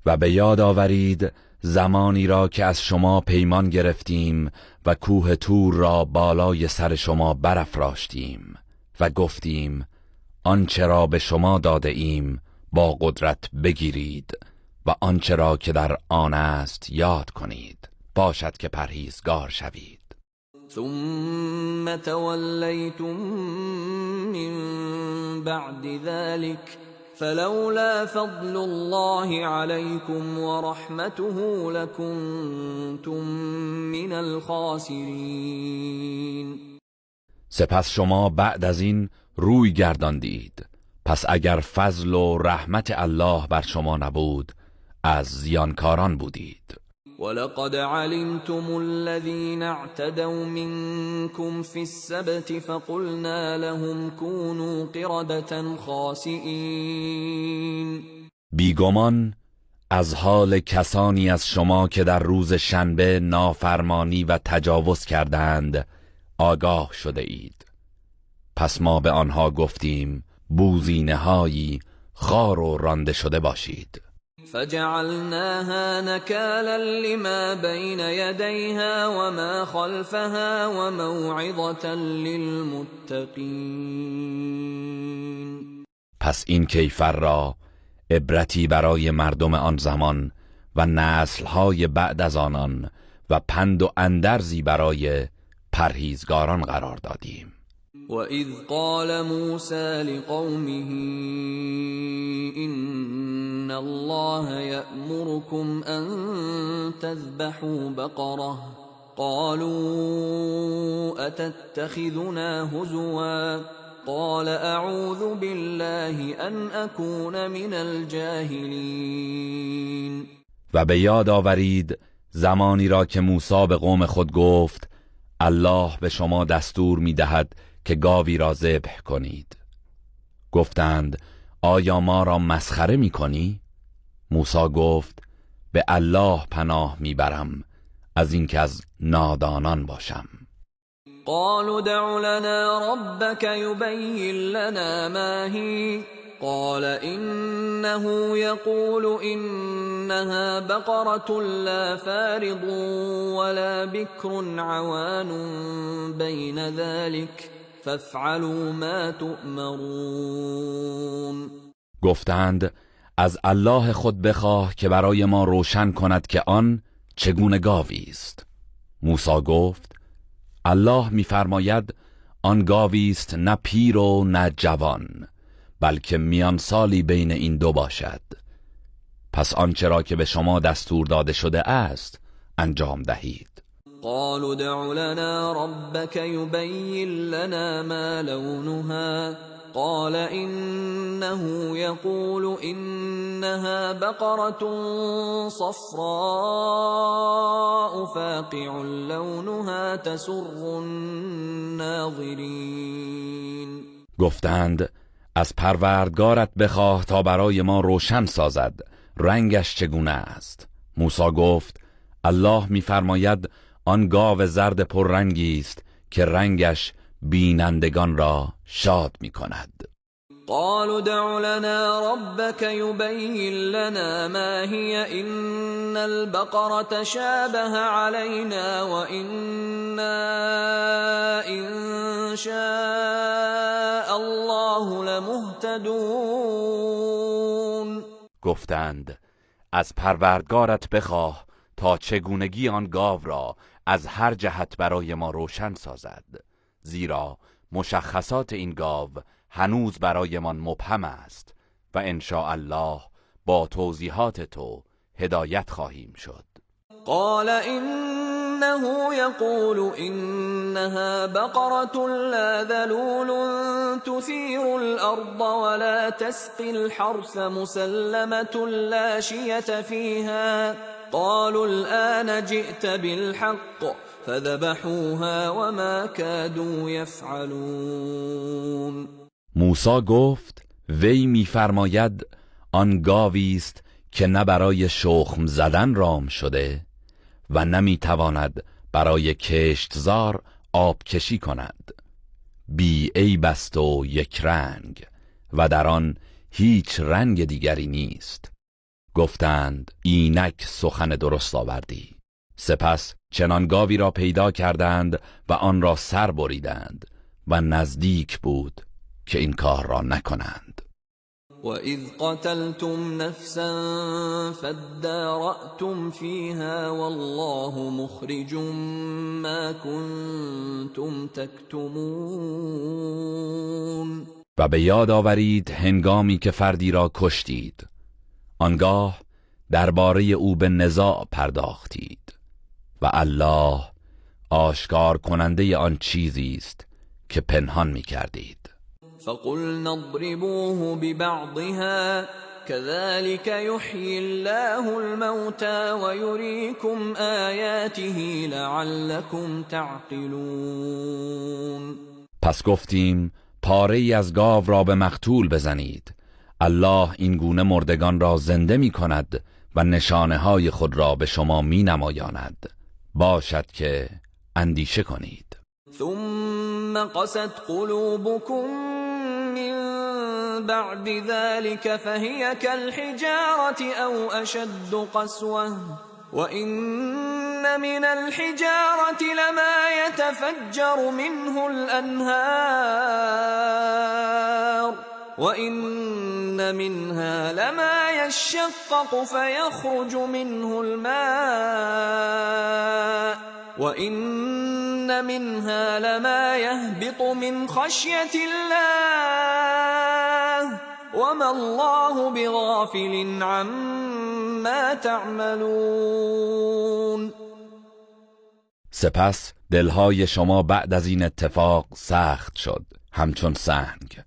و به یاد آورید زمانی را که از شما پیمان گرفتیم و کوه طور را بالای سر شما برافراشتیم و گفتیم آنچه را به شما داده ایم با قدرت بگیرید و آنچه را که در آن است یاد کنید، باشد که پرهیزگار شوید. ثم تولیتم من بعد ذلك فلولا فضل الله عليكم ورحمته لكنتم من الخاسرین. سپس شما بعد از این روی گرداندید، پس اگر فضل و رحمت الله بر شما نبود از زیانکاران بودید. ولقد علمتم الذين اعتدوا منكم في السبت فقلنا لهم كونوا قردة خاسئين. بیگمان از حال کسانی از شما که در روز شنبه نافرمانی و تجاوز کردند آگاه شده اید. پس ما به آنها گفتیم بوزینه‌هایی خار و رانده شده باشید. فجعلناها نكالا لما بين يديها وما خلفها وموعظة للمتقين. پس این کیفر را عبرتی برای مردم آن زمان و نسل‌های بعد از آنان و پند و اندرزی برای پرهیزگاران قرار دادیم. وَإِذْ قَالَ مُوسَى لِقَوْمِهِ إِنَّ اللَّهَ يَأْمُرُكُمْ أَن تَذْبَحُوا بَقَرَةً قَالُوا أَتَتَّخِذُنَا هُزُوًا قَالَ أَعُوذُ بِاللَّهِ أَنْ أَكُونَ مِنَ الْجَاهِلِينَ. و به یاد آورید زمانی را که موسی به قوم خود گفت الله به شما دستور می‌دهد که گاوی را ذبح کنید. گفتند آیا ما را مسخره می‌کنی؟ موسی گفت به الله پناه میبرم از اینکه از نادانان باشم. قالوا دع لنا ربك يبين لنا ما هي قال إنه يقول إنها بقرة لا فارض ولا بكر عوان بين ذلك فافعلوا ما تؤمرون. گفتند از الله خود بخواه که برای ما روشن کند که آن چگونه گاوی است. موسی گفت الله می‌فرماید آن گاوی است نه پیر و نه جوان بلکه میان سالی بین این دو باشد. پس آنچه را که به شما دستور داده شده است انجام دهید. قالوا دع لنا ربك يبين لنا ما لونها قال إنه يقول إنها بقرة صفراء فاقع لونها تسر الناظرين. گفتند از پروردگارت بخواه تا برای ما روشن سازد رنگش چگونه است. موسی گفت الله می‌فرماید آن گاو زرد پررنگی است که رنگش بینندگان را شاد می‌کند. قالوا دع لنا ربك يبين لنا ما هي إن البقرة شابه علينا وإنا إن شاء الله لمهتدون. گفتند از پروردگارت بخواه تا چگونگی آن گاو را از هر جهت برای ما روشن سازد، زیرا مشخصات این گاو هنوز برایمان مبهم است و ان شاء الله با توضیحات تو هدایت خواهیم شد. قال إنه يقول إنها بقرة لا ذلول تثير الأرض ولا تسقي الحرث مسلمة لا شية فيها قالوا الآن جئت بالحق فذبحوها وما كادوا يفعلون. موسی گفت وی می‌فرماید آن گاوی است که نه برای شخم زدن رام شده و نمی‌تواند برای کشتزار آب کشی کند، بی عیب است و یک رنگ و در آن هیچ رنگ دیگری نیست. گفتند اینک سخن درست آوردی. سپس چنان گاوی را پیدا کردند و آن را سر بریدند و نزدیک بود که این کار را نکنند. وَإِذْ قَتَلْتُمْ نَفْسًا فَادَّارَأْتُمْ فِيهَا وَاللَّهُ مُخْرِجٌ مَا كُنْتُمْ تَكْتُمُونَ. و به یاد آورید هنگامی که فردی را کشتید، آنگاه درباره او به نزاع پرداختید و الله آشکار کننده آن چیزی است که پنهان می کردید. فَقُلْنَا اضْرِبُوهُ بِبَعْضِهَا كَذَلِكَ يُحْيِي اللَّهُ الْمَوْتَى وَيُرِيكُمْ آيَاتِهِ لَعَلَّكُمْ تَعْقِلُونَ. پس گفتیم پاره ای از گاو را به مقتول بزنید، الله این گونه مردگان را زنده می کند و نشانه های خود را به شما می نمایاند، باشد که اندیشه کنید. ثم قست قلوبكم من بعد ذلك فهي كالحجارة أو أشد قسوة وإن من الحجارة لما يتفجر منه الأنهار وإن منها لما يشقق فيخرج منه الماء وإن منها لما يهبط من خشية الله وما الله بغافل عما تعملون. سپس دلهای شما بعد از این اتفاق سخت شد همچون سنگ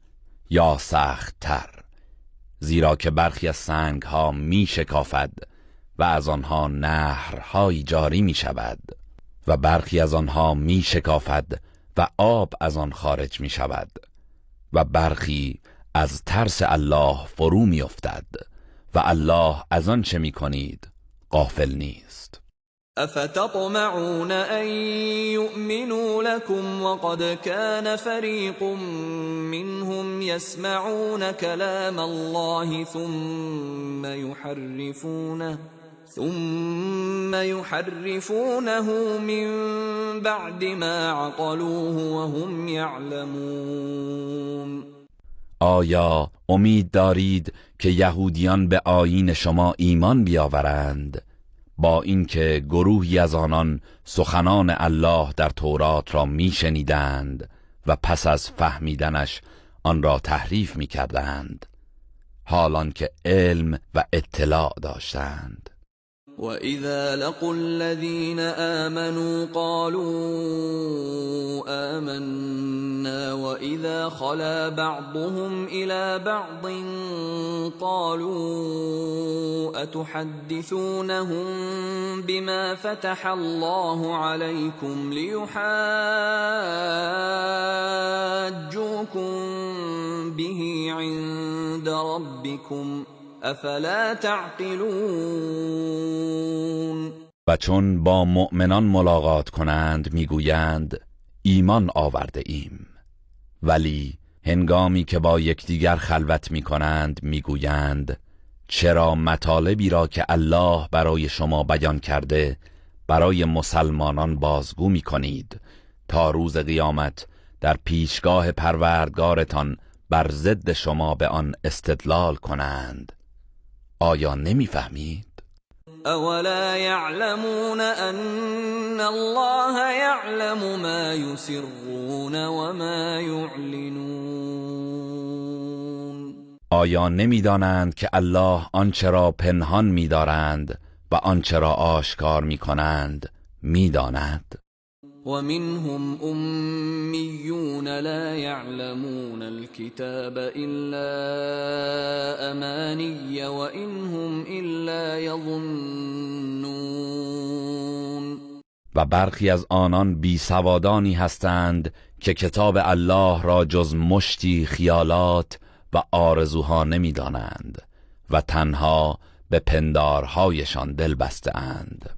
یا سخت تر، زیرا که برخی از سنگ ها می شکافد و از آنها نهرهایی جاری می شود و برخی از آنها می شکافد و آب از آن خارج می شود و برخی از ترس الله فرو می افتد و الله از آن چه می کنید غافل نیست. افتطمعون ان يؤمنوا لكم وقد كان فريق منهم يسمعون كلام الله ثم يحرفونه من بعد ما عقلوه وهم يعلمون. آیا امید دارید که یهودیان به آیین شما ایمان بیاورند با اینکه گروهی از آنان سخنان الله در تورات را میشنیدند و پس از فهمیدنش آن را تحریف میکردند حالان که علم و اطلاع داشتند؟ وَإِذَا لَقُوا الَّذِينَ آمَنُوا قَالُوا آمَنَّا وَإِذَا خَلَا بَعْضُهُمْ إِلَى بَعْضٍ قَالُوا أَتُحَدِّثُونَهُم بِمَا فَتَحَ اللَّهُ عَلَيْكُمْ لِيُحَاجُّوكُم بِهِ عِندَ رَبِّكُمْ افلا تعقلون. و چون با مؤمنان ملاقات کنند میگویند ایمان آورده ایم، ولی هنگامی که با یکدیگر خلوت میکنند میگویند چرا مطالبی را که الله برای شما بیان کرده برای مسلمانان بازگو میکنید تا روز قیامت در پیشگاه پروردگارتان بر ضد شما به آن استدلال کنند؟ آیا نمیفهمید؟ اولا يعلمون ان الله يعلم ما يسرون وما يعلنون. آیا نمیدانند که الله آنچه را پنهان می‌دارند و آنچه را آشکار می‌کنند می‌داند؟ ومنهم أميون لا يعلمون الكتاب إلا أماني وإنهم إلا يظنون. و برخی از آنان بی سوادانی هستند که کتاب الله را جز مشتی خیالات و آرزوها نمی‌دانند و تنها به پندارهایشان دل بسته اند.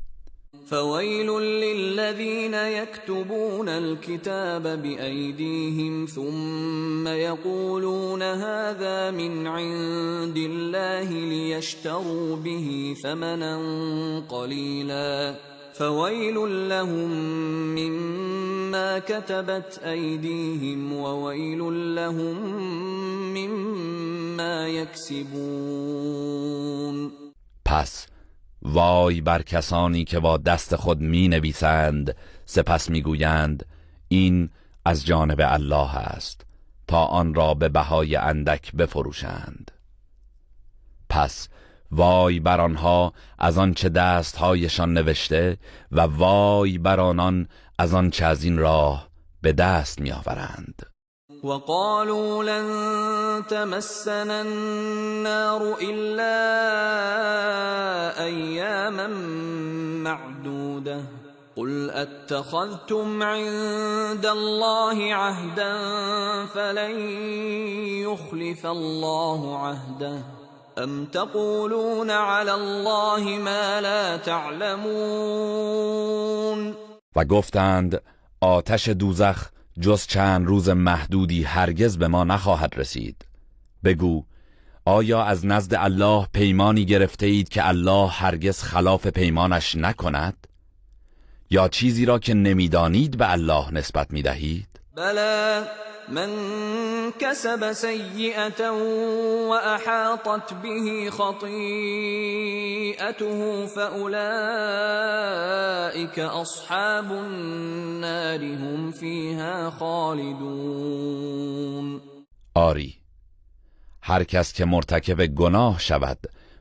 فويل للذين يكتبون الكتاب بأيديهم ثم يقولون هذا من عند الله ليشتروا به ثمنا قليلا فويل لهم مما كتبت أيديهم وويل لهم مما يكسبون. پس وای بر کسانی که با دست خود می نویسند سپس می گویند این از جانب الله است تا آن را به بهای اندک بفروشند. پس وای بر آنها از آنچه دستهایشان نوشته و وای بر آنان از آنچه از این راه به دست می آورند. وقالوا لن تمسنا النار إلا أياما معدودة قل أتخذتم عند الله عهدا فلن يخلف الله عهده أم تقولون على الله ما لا تعلمون. و گفتند آتش دوزخ جز چند روز محدودی هرگز به ما نخواهد رسید. بگو آیا از نزد الله پیمانی گرفته اید که الله هرگز خلاف پیمانش نکند؟ یا چیزی را که نمیدانید به الله نسبت میدهید؟ بلى من كسب سيئة وأحاطت به خطيئته فأولئك أصحاب النار هم فيها خالدون. آری، هر کس که مرتکب گناه شود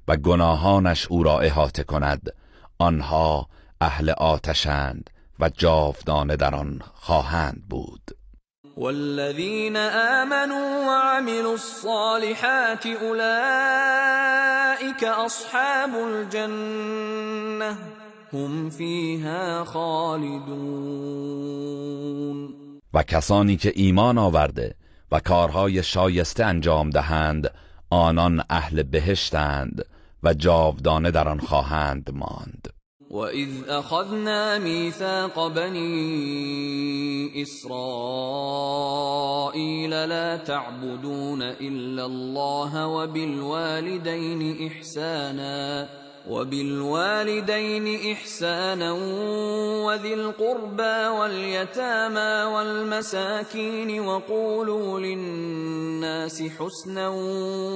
و گناهانش او را احاطه کند، آنها اهل آتشند و جاودانه در آن خواهند بود. والذين آمنوا وعملوا الصالحات أولئك أصحاب الجنة هم فيها خالدون. و کسانی که ایمان آورده و کارهای شایسته انجام دهند، آنان اهل بهشتند و جاودانه در آن خواهند ماند. وَإِذْ أَخَذْنَا مِيثَاقَ بَنِي إِسْرَائِيلَ لَا تَعْبُدُونَ إِلَّا اللَّهَ وَبِالْوَالِدَيْنِ إِحْسَانًا وَذِي الْقُرْبَى وَالْيَتَامَى وَالْمَسَاكِينِ وَقُولُوا لِلنَّاسِ حُسْنًا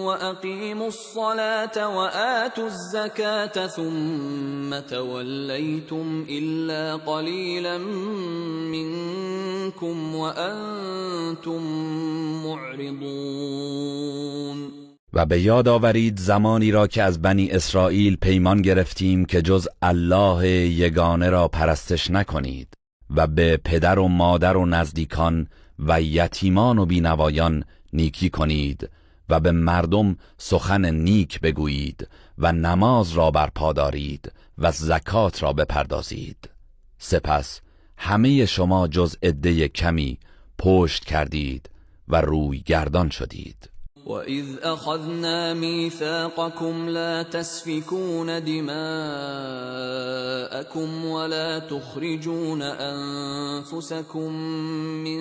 وَأَقِيمُوا الصَّلَاةَ وَآتُوا الزَّكَاةَ ثُمَّ تَوَلَّيْتُمْ إِلَّا قَلِيلًا مِنْكُمْ وَأَنْتُمْ مُعْرِضُونَ. و به یاد آورید زمانی را که از بنی اسرائیل پیمان گرفتیم که جز الله یگانه را پرستش نکنید و به پدر و مادر و نزدیکان و یتیمان و بینوایان نیکی کنید و به مردم سخن نیک بگویید و نماز را برپا دارید و زکات را بپردازید. سپس همه شما جز عده کمی پشت کردید و روی گردان شدید. وَإِذْ أَخَذْنَا مِيثَاقَكُمْ لَا تَسْفِكُونَ دِمَاءَكُمْ وَلَا تُخْرِجُونَ أَنفُسَكُمْ مِنْ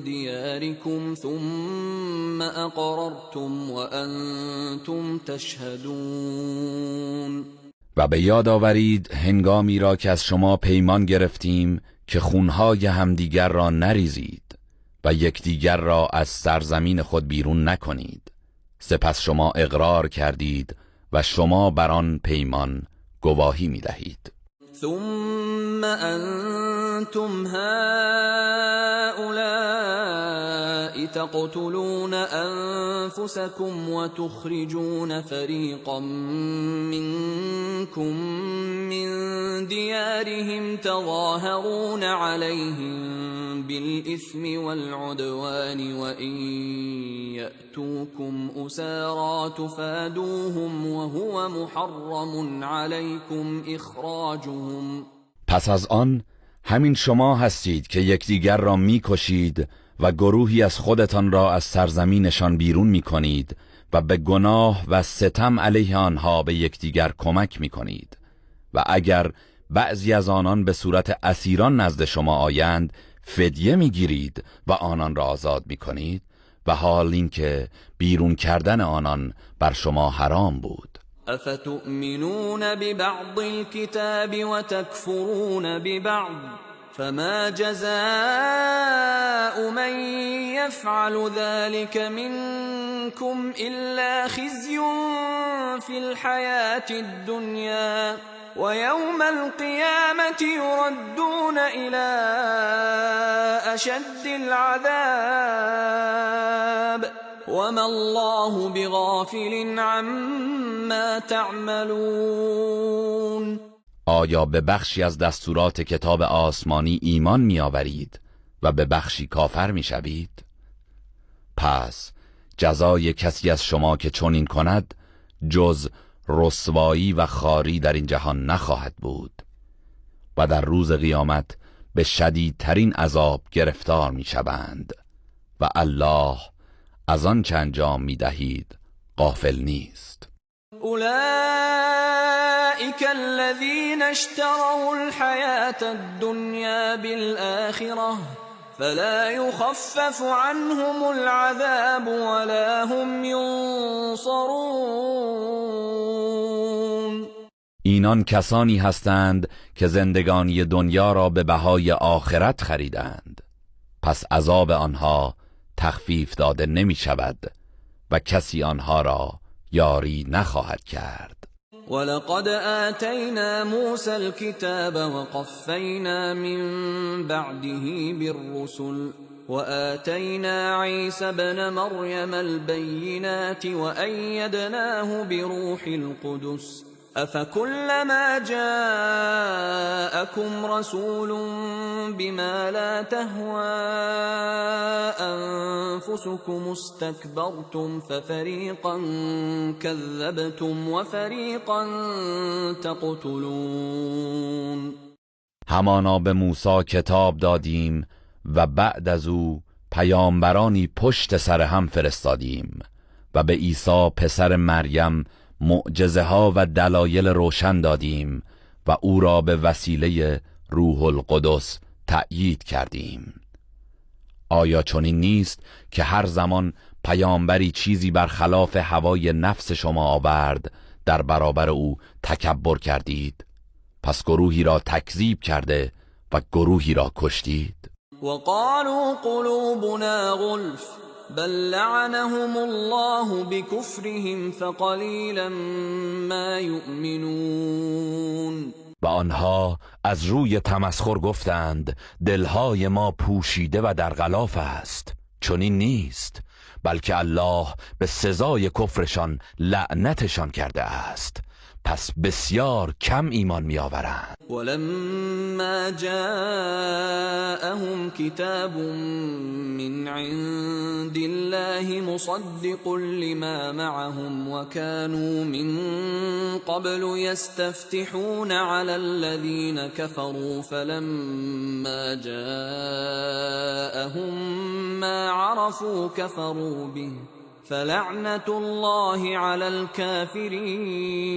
دِيَارِكُمْ ثُمَّ أَقْرَرْتُمْ وَأَنْتُمْ تَشْهَدُونَ. و به یاد آورید هنگامی را که از شما پیمان گرفتیم که خونهای همدیگر را نریزید و یکدیگر را از سرزمین خود بیرون نکنید. سپس شما اقرار کردید و شما بر آن پیمان گواهی می‌دهید. ثم أنتم هؤلاء تقتلون أنفسكم وتخرجون فريقا منكم من ديارهم تظاهرون عليهم بالإثم والعدوان وإن يأتوكم أسارى تفادوهم وهو محرم عليكم إخراجهم. پس از آن همین شما هستید که یکدیگر را می‌کشید و گروهی از خودتان را از سرزمینشان بیرون می‌کنید و به گناه و ستم علیه آنها به یکدیگر کمک می‌کنید و اگر بعضی از آنان به صورت اسیران نزد شما آیند فدیه می‌گیرید و آنان را آزاد می‌کنید و حال اینکه بیرون کردن آنان بر شما حرام بود. افتؤمنون ببعض الكتاب وتكفرون ببعض فما جزاء من يفعل ذلك منكم إلا خزي في الحياة الدنيا ويوم القيامة يردون إلى أشد العذاب وما الله بغافل عما تعملون. آیا به بخشی از دستورات کتاب آسمانی ایمان می آورید و به بخشی کافر می شوید؟ پس جزای کسی از شما که چنین کند جز رسوایی و خواری در این جهان نخواهد بود و در روز قیامت به شدیدترین عذاب گرفتار می شوند و الله از آن چه انجام می دهید غافل نیست. أولئك الذين اشتروا الحياة الدنيا بالآخرة فلا يخفف عنهم العذاب ولا هم ينصرون. اینان کسانی هستند که زندگانی دنیا را به بهای آخرت خریدند، پس عذاب آنها تخفیف داده نمی شود و کسی آنها را یاری نخواهد کرد. ولقد آتینا موسى الكتاب وقفینا من بعده بالرسل وآتينا عيسى ابن مريم البينات وأيدناه بروح القدس أفكلما جاءكم رسول بما لا تهوى أنفسكم استكبرتم ففريقا كذبتم وفريقا تقتلون. همانا به موسی کتاب دادیم و بعد از او پیامبرانی پشت سر هم فرستادیم و به عیسی پسر مریم معجزه ها و دلایل روشن دادیم و او را به وسیله روح القدس تأیید کردیم. آیا چنین نیست که هر زمان پیامبری چیزی برخلاف هوای نفس شما آورد در برابر او تکبر کردید؟ پس گروهی را تکذیب کرده و گروهی را کشتید. وقالوا قلوبنا غلف بل لعنهم الله بكفرهم فقلیلا ما یؤمنون. و آنها از روی تمسخر گفتند دلهای ما پوشیده و در غلاف است. چنین نیست، بلکه الله به سزای کفرشان لعنتشان کرده است، پس بسیار کم ایمان می آورند. ولما جاءهم كتاب من عند الله مصدق لما معهم وكانوا من قبل يستفتحون على الذين كفروا فلما جاءهم ما عرفوا كفروا به فلعنت الله علی الكافرین.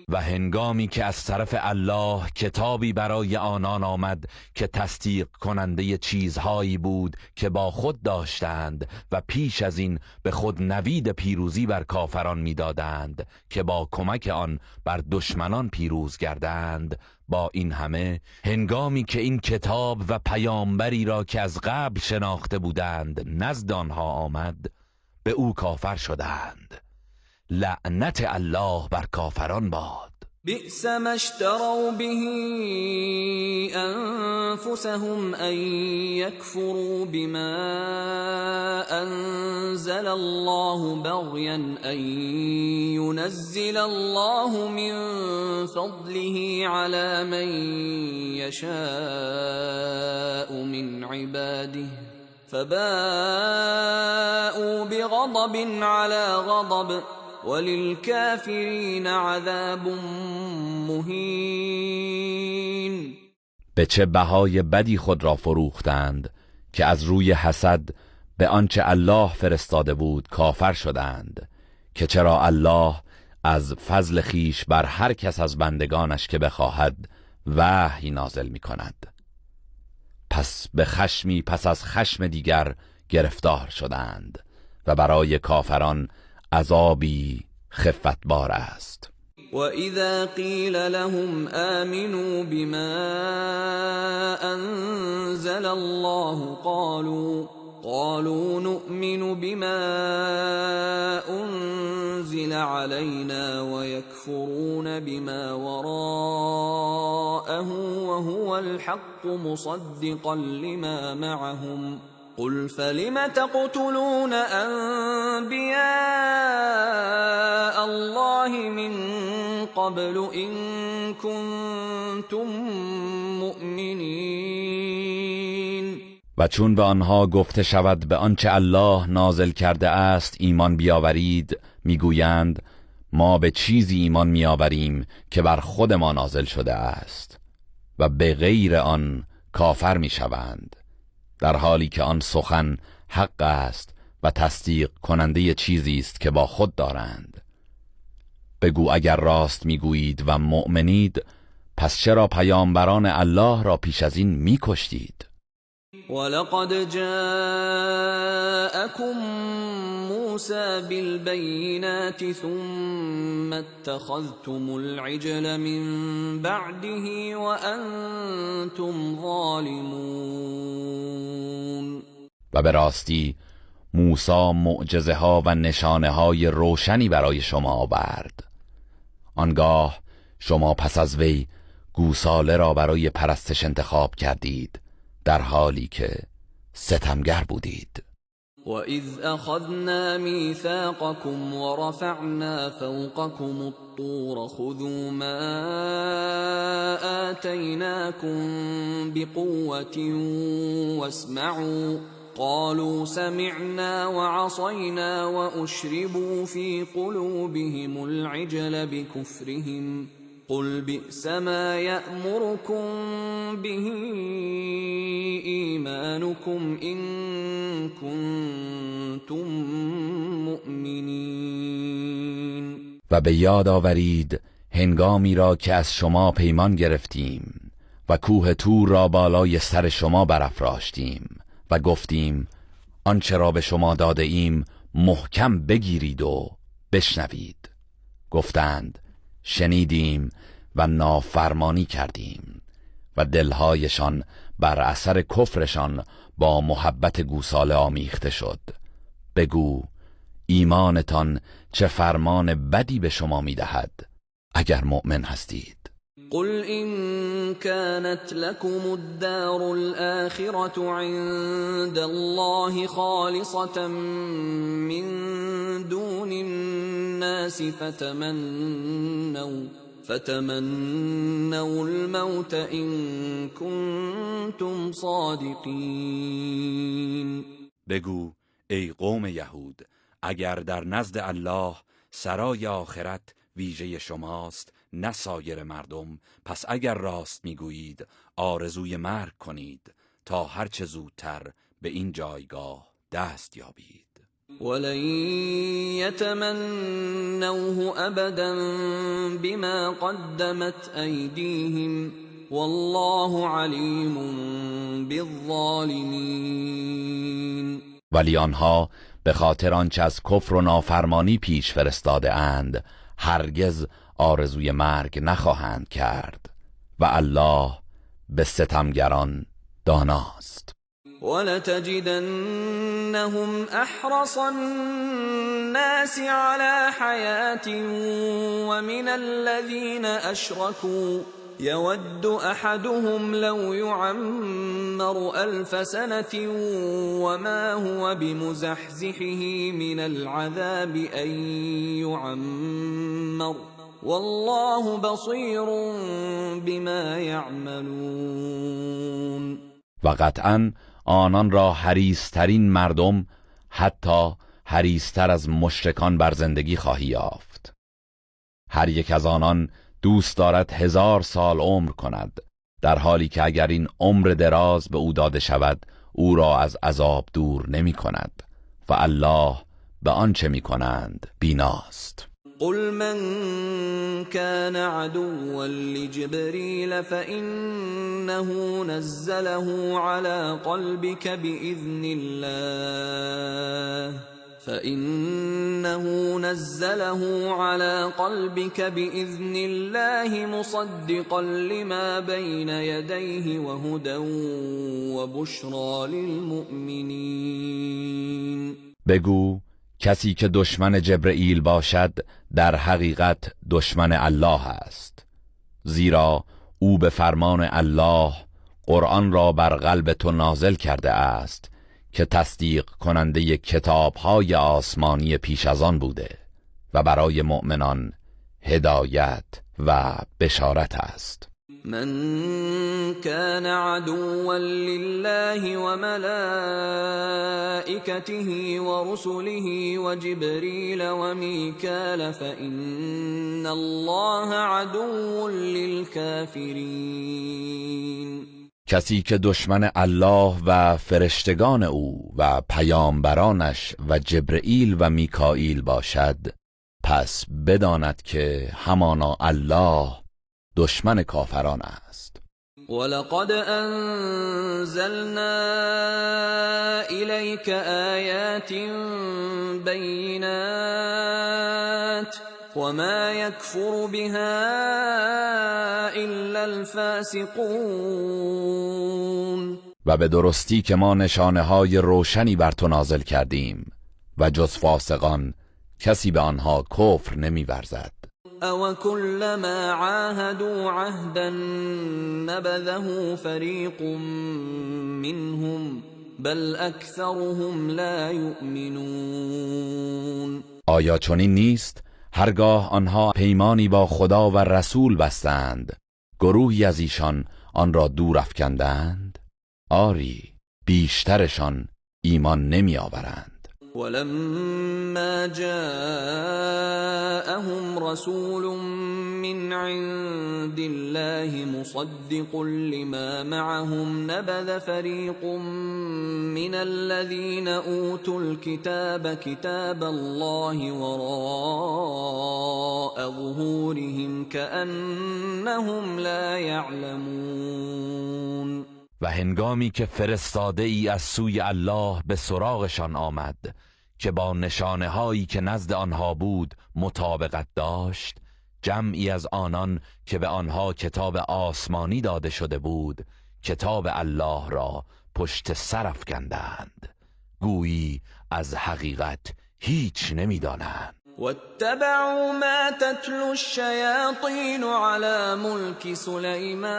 و هنگامی که از طرف الله کتابی برای آنان آمد که تصدیق کننده چیزهایی بود که با خود داشتند و پیش از این به خود نوید پیروزی بر کافران میدادند که با کمک آن بر دشمنان پیروز گردند، با این همه هنگامی که این کتاب و پیامبری را که از قبل شناخته بودند نزد آنها آمد، به او کافر شدند. لعنت الله بر کافران باد. بئس ما اشتروا به انفسهم ان يكفروا بما انزل الله بغيا ان ينزل الله من فضله على من يشاء من عباده فباءوا بغضب على غضب وللكافرین عذاب مهین. به چه بهای بدی خود را فروختند که از روی حسد به آنچه الله فرستاده بود کافر شدند، که چرا الله از فضل خیش بر هر کس از بندگانش که بخواهد وحی نازل می کند. پس به خشمی پس از خشم دیگر گرفتار شدند و برای کافران عذابی خفتبار است. وَإِذَا قِيلَ لَهُمْ آمِنُوا بِمَا أَنزَلَ اللَّهُ قَالُوا نُؤْمِنُ بِمَا أُنزِلَ عَلَيْنَا وَيَكْفُرُونَ بِمَا وَرَاءَهُ وَهُوَ الْحَقُّ مُصَدِّقًا لِمَا مَعَهُمْ قل فلم تقتلون انبیاء الله من قبل ان کنتم مؤمنین. و چون به آنها گفته شود به آنچه الله نازل کرده است ایمان بیاورید، میگویند ما به چیزی ایمان میآوریم که بر خود ما نازل شده است و به غیر آن کافر میشوند، در حالی که آن سخن حق است و تصدیق کننده چیزی است که با خود دارند. بگو اگر راست میگویید و مؤمنید پس چرا پیامبران الله را پیش از این میکشتید؟ ولقد جاءكم موسى بالبينات ثم اتخذتم العجل من بعده وأنتم ظالمون. و به راستی موسی معجزه ها و نشانه های روشنی برای شما آورد. آنگاه شما پس از وی گوساله را برای پرستش انتخاب کردید در حالی که ستمگر بودید. وَإِذْ أَخَذْنَا مِيثَاقَكُمْ وَرَفَعْنَا فَوْقَكُمُ الطُّورَ خُذُوا مَا آتَيْنَاكُمْ بِقُوَّةٍ وَاسْمَعُوا قَالُوا سَمِعْنَا وَعَصَيْنَا وَأُشْرِبُوا فِي قُلُوبِهِمُ الْعِجْلَ بِكُفْرِهِمْ قُلْ بِئْسَ مَا يَأْمُرُكُمْ بِهِ إِيمَانُكُمْ إِن كُنتُم مُّؤْمِنِينَ. و به یاد آورید هنگامی را که از شما پیمان گرفتیم و کوه طور را بالای سر شما برافراشتیم و گفتیم آنچه را به شما داده ایم محکم بگیرید و بشنوید. گفتند شنیدیم و نافرمانی کردیم و دلهایشان بر اثر کفرشان با محبت گوساله آمیخته شد. بگو ایمانتان چه فرمان بدی به شما میدهد اگر مؤمن هستید. قل إن كانت لكم الدار الآخرة عند الله خالصة من دون الناس فتمنوا الموت إن كنتم صادقين. بگو ای قوم یهود اگر در نزد الله سرای آخرت ویژه شماست نه سایر مردم، پس اگر راست میگویید آرزوی مرگ کنید تا هرچه زودتر به این جایگاه دست یابید. ولن يتمنوه ابدا بما قدمت ایدیهم والله علیم بالظالمین. ولی آنها به خاطر آنچه از کفر و نافرمانی پیش فرستاده اند هرگز آرزوی مرگ نخواهند کرد و الله به ستمگران داناست. ولتجدنهم احرص الناس على حياة ومن الذين اشركوا يود احدهم لو يعمر 1000 سنة وما هو بمزحزحه من العذاب ان يعمر والله بصير بما يعملون. و قطعاً آنان را حریص‌ترین مردم حتی حریص‌تر از مشرکان بر زندگی خواهی یافت. هر یک از آنان دوست دارد 1000 سال عمر کند، در حالی که اگر این عمر دراز به او داده شود او را از عذاب دور نمی کند و الله به آنچه می کنند بیناست. قل من كان عدوا لجبريل فإنه نزله على قلبك بإذن الله مصدقا لما بين يديه وهدى وبشرى للمؤمنين. بگو کسی که دشمن جبرئیل باشد در حقیقت دشمن الله است، زیرا او به فرمان الله قرآن را بر قلب تو نازل کرده است که تصدیق کننده کتاب‌های آسمانی پیش از آن بوده و برای مؤمنان هدایت و بشارت است. من كان عدوا لله وملائكته ورسله وجبريل وميكال فإن الله عدو للكافرين. کسی که دشمن الله و فرشتگان او و پیامبرانش و جبرئیل و میکائیل باشد پس بداند که همانا الله دشمن کافران است. ولقد انزلنا إليك آيات بينات وما يكفر بها إلا الفاسقون. و به درستی که ما نشانه های روشنی بر تو نازل کردیم و جز فاسقان کسی به آنها کفر نمی ورزد. او كلما عاهدوا عهدا نبذه فريق منهم بل اكثرهم لا يؤمنون. آیا چنین نیست هرگاه آنها پیمانی با خدا و رسول بستند گروهی از ایشان آن را دور افکندند؟ آری بیشترشان ایمان نمی آورند. ولما جاءهم رسول من عند الله مصدق لما معهم نبذ فريق من الذين أوتوا الكتاب كتاب الله وراء ظهورهم كأنهم لا يعلمون. و هنگامی که فرستاده ای از سوی الله به سراغشان آمد که با نشانه هایی که نزد آنها بود مطابقت داشت، جمعی از آنان که به آنها کتاب آسمانی داده شده بود کتاب الله را پشت سر افکندند، گویی از حقیقت هیچ نمی‌دانند. واتبعوا ما تتلو الشياطين على ملك سليمان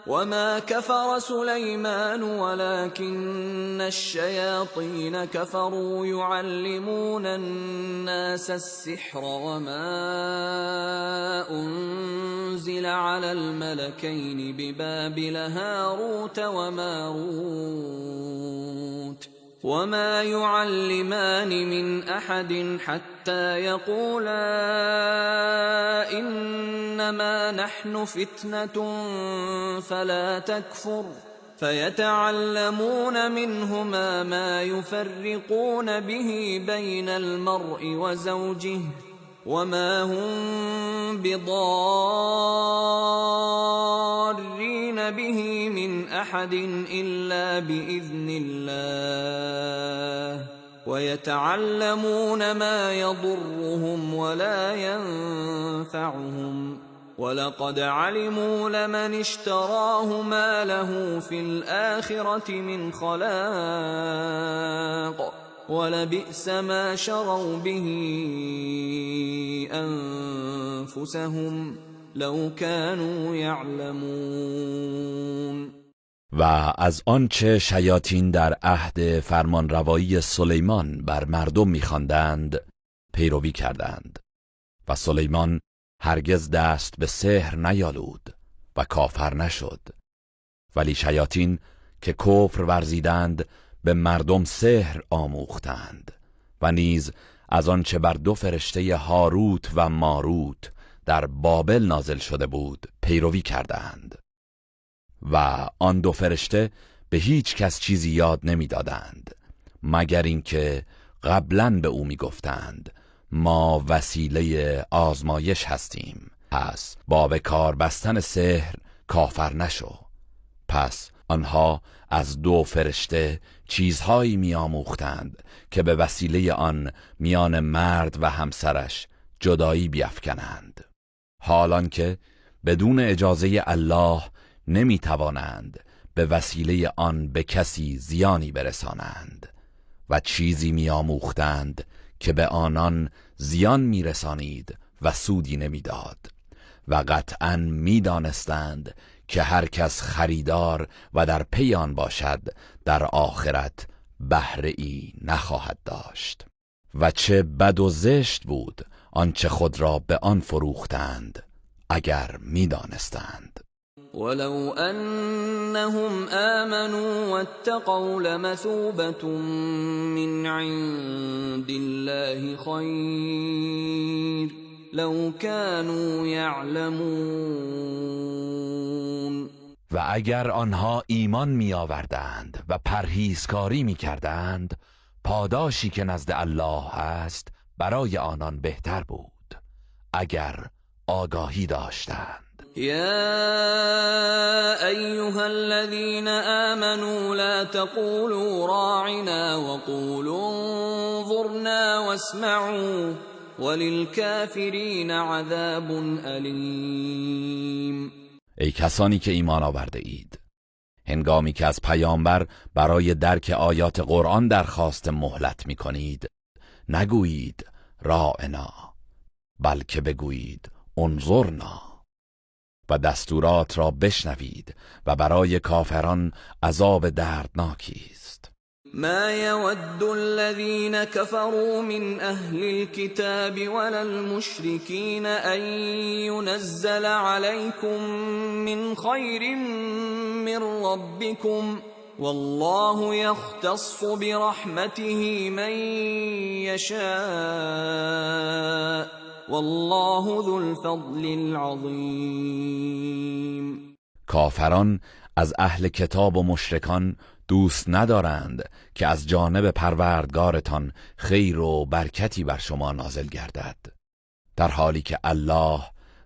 وما كفر سليمان ولكن الشياطين كفروا يعلمون الناس السحر وما أنزل على الملكين ببابل هاروت وماروت وما يعلمان من أحد حتى يقولا إنما نحن فتنة فلا تكفر فيتعلمون منهما ما يفرقون به بين المرء وزوجه وما هم بضارين به من أحد إلا بإذن الله ويتعلمون ما يضرهم ولا ينفعهم ولقد علموا لمن اشتراه ما له في الآخرة من خلاق ولبئس ما شروا به أنفسهم لو كانوا يعلمون. و از آنچه شیاطین در عهد فرمانروایی سلیمان بر مردم می‌خواندند پیروی کردند و سلیمان هرگز دست به سحر نیالود و کافر نشد، ولی شیاطین که کفر ورزیدند به مردم سحر آموختند و نیز از آنچه بر دو فرشته هاروت و ماروت در بابل نازل شده بود پیروی کردند و آن دو فرشته به هیچ کس چیزی یاد نمیدادند مگر اینکه قبلاً به او میگفتند ما وسیله آزمایش هستیم، پس با به کار بستن سحر کافر نشو. پس آنها از دو فرشته چیزهایی میآموختند که به وسیله آن میان مرد و همسرش جدایی بیفکنند، حالان که بدون اجازه الله نمیتوانند به وسیله آن به کسی زیانی برسانند و چیزی میآموختند که به آنان زیان میرسانید و سودی نمیداد و قطعاً میدانستند که هر کس خریدار و در پی آن باشد در آخرت بهره ای نخواهد داشت. و چه بد و زشت بود آنچه خود را به آن فروختند اگر میدانستند. ولو أنهم آمنوا واتقوا لمثوبة من عند الله خير لو كانوا يعلمون. و اگر آنها ایمان می آوردند و پرهیزکاری می کردند، پاداشی که نزد الله هست برای آنان بهتر بود اگر آگاهی داشتند. يا أيها الذين آمنوا لا تقولوا راعنا وقولوا انظرنا واسمعوا وللكافرين عذاب أليم. ای کسانی که ایمان آورده اید، هنگامی که از پیامبر برای درک آیات قرآن درخواست مهلت می کنید، نگویید راعنا، بلکه بگویید انظرنا و دستورات را بشنوید و برای کافران عذاب دردناکی است. ما يود الذين كفروا من أهل الكتاب ولا المشركين أن ينزل عليكم من خير من ربكم والله يختص برحمته من يشاء والله ذو الفضل العظیم. کافران از اهل کتاب و مشرکان دوست ندارند که از جانب پروردگارتان خیر و برکتی بر شما نازل گردد، در حالی که الله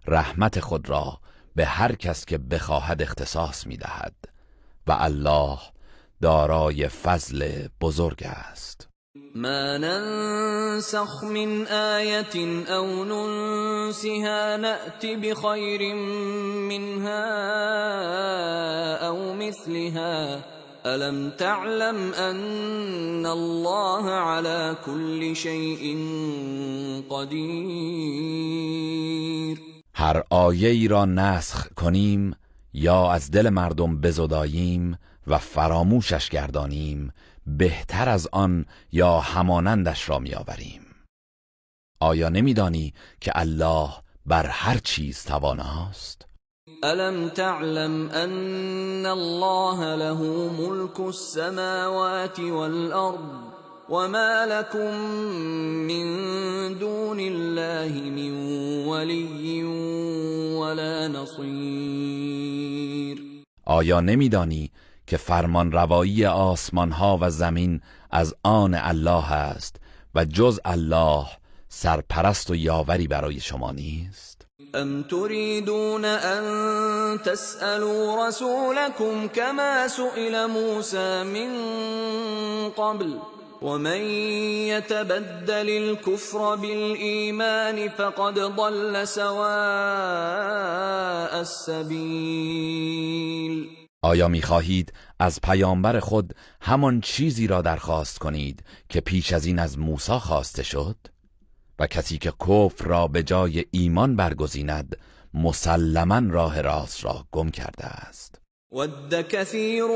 رحمت خود را به هر کس که بخواهد اختصاص می‌دهد و الله دارای فضل بزرگ است. ما ننسخ من آية أو ننسها نأت بخير منها أو مثلها ألم تعلم أن الله على كل شيء قدير. هر آیه ای را نسخ کنیم یا از دل مردم بزداییم و فراموشش گردانیم، بهتر از آن یا همانندش را می‌آوریم. آیا نمی‌دانی که الله بر هر چیز تواناست؟ ألم تعلم أن الله له ملك السماوات والأرض وما لكم من دون الله من ولي ولا نصير. آیا نمی‌دانی که فرمان روایی آسمان ها و زمین از آن الله است و جز الله سرپرست و یاوری برای شما نیست؟ ام تريدون ان تسألوا رسولكم كما سئل موسى من قبل ومن يتبدل الكفر بالإيمان فقد ضل سواء السبيل. آیا می‌خواهید از پیامبر خود همان چیزی را درخواست کنید که پیش از این از موسی خواسته شد؟ و کسی که کفر را به جای ایمان برگزیند مسلماً راه راست را گم کرده است. ود كثير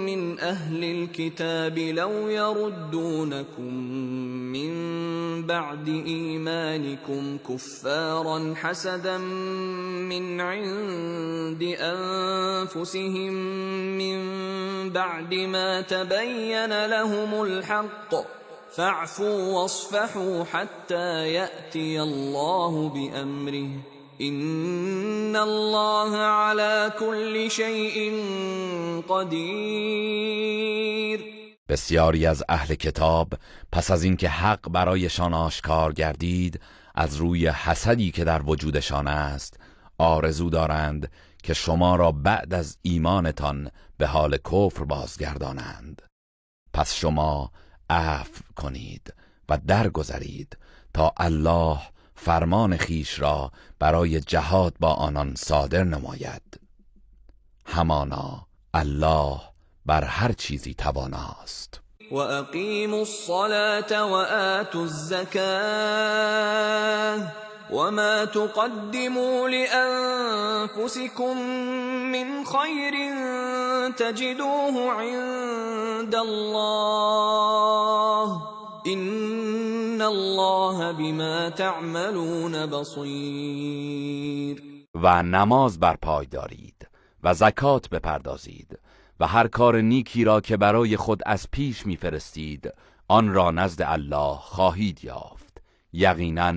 من أهل الكتاب لو يردونكم من بعد إيمانكم كفارا حسدا من عند أنفسهم من بعد ما تبين لهم الحق فاعفوا واصفحوا حتى يأتي الله بأمره إن الله على كل شيء قدیر. بسیاری از اهل کتاب پس از اینکه حق برایشان آشکار گردید، از روی حسدی که در وجودشان است آرزو دارند که شما را بعد از ایمانتان به حال کفر بازگردانند. پس شما عفو کنید و درگذرید تا الله فرمان خیش را برای جهاد با آنان صادر نماید. همانا الله بر هر چیزی تواناست. و اقیموا الصلاة و آتوا الزکاة وما تقدموا لأنفسكم من خير تجدوه عند الله إن الله بما تعملون بصير. و نماز برپای دارید و زکات بپردازید و هر کار نیکی را که برای خود از پیش می‌فرستید آن را نزد الله خواهید یافت. یقیناً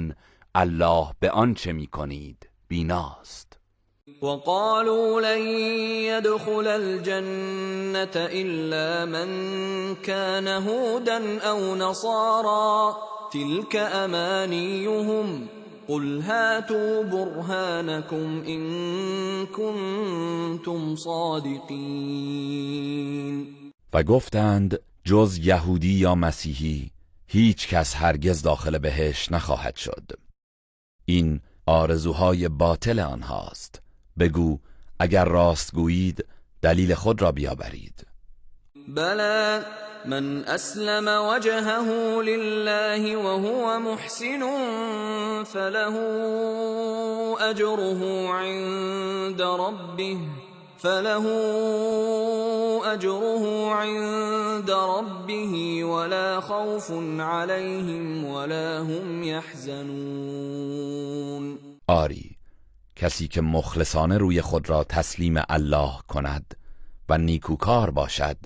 الله به آنچه می‌کنید بیناست. وقالوا لن يدخل الجنة إلا من كان هودا أو نصارى تلك أمانيهم قل هاتوا برهانكم إن كنتم صادقین. و گفتند جز یهودی یا مسیحی هیچ کس هرگز داخل بهشت نخواهد شد. این آرزوهای باطل آنهاست. بگو اگر راست گویید دلیل خود را بیاورید. بلی من اسلم وجهه لله وهو محسن فله اجره عند ربه ولا خوف عليهم ولا هم يحزنون. آری، کسی که مخلصانه روی خود را تسلیم الله کند و نیکوکار باشد،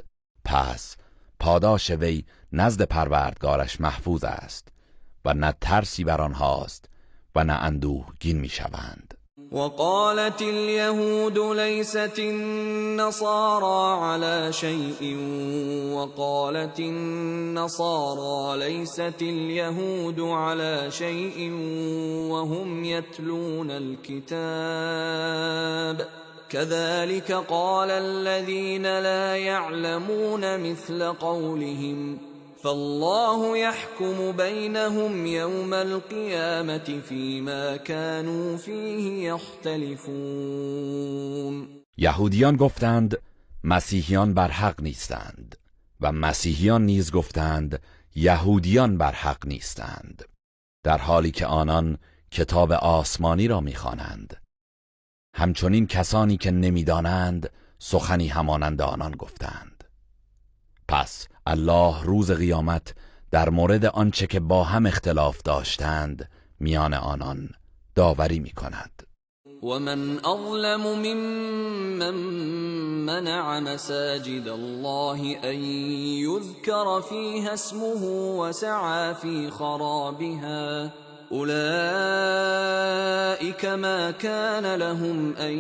پس پاداش وی نزد پروردگارش محفوظ است و نه ترسی بر آنهاست و نه اندوهگین میشوند. وقالت اليهود ليست النصارى على شيء وقالت النصارى ليست اليهود على شيء وهم يتلون الكتاب كذلك قال الذين لا يعلمون مثل قولهم فالله يحكم بينهم يوم القيامة فيما كانوا فيه يختلفون. یهودیان گفتند مسیحیان بر حق نیستند و مسیحیان نیز گفتند یهودیان بر حق نیستند، در حالی که آنان کتاب آسمانی را می‌خوانند. همچنین کسانی که نمی‌دانند سخنی همانند آنان گفتند. پس الله روز قیامت در مورد آنچه که با هم اختلاف داشتند میان آنان داوری می‌کند. ومن أظلم ممن منع مساجد الله أن يذكر فيها اسمه وسعى في خرابها أولئك ما كان لهم أن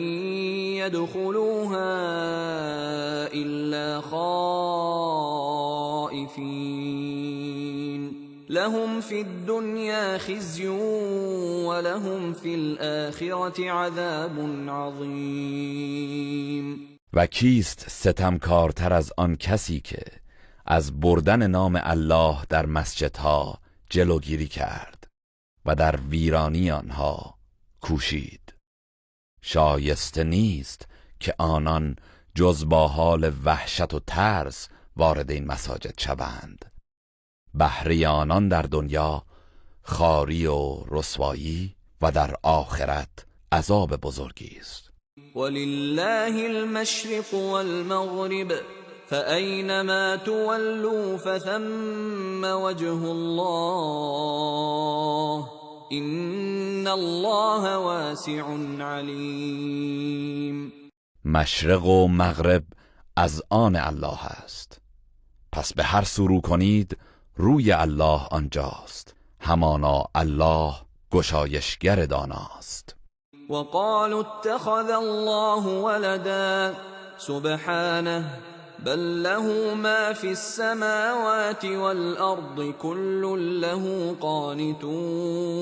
يدخلوها إلا خائفين لهم في الدنيا خزي ولهم في الآخرة عذاب عظيم. و کیست ستمکارتر از آن کسی که از بردن نام الله در مسجدها جلوگیری کرد و در ویرانی آنها کوشید. شایسته نیست که آنان جز با حال وحشت و ترس وارد این مساجد شوند. بهره آنان در دنیا خواری و رسوایی و در آخرت عذاب بزرگی است. ولله المشرق والمغرب فأينما تولوا فثم وجه الله إن الله واسع عليم. مشرق و مغرب از آن الله است، پس به هر سو رو کنید روی الله آنجاست، همانا الله گشایشگر داناست. وقالوا اتخذ الله ولدا سبحانه بل له ما في السماوات والأرض كل له قانتون.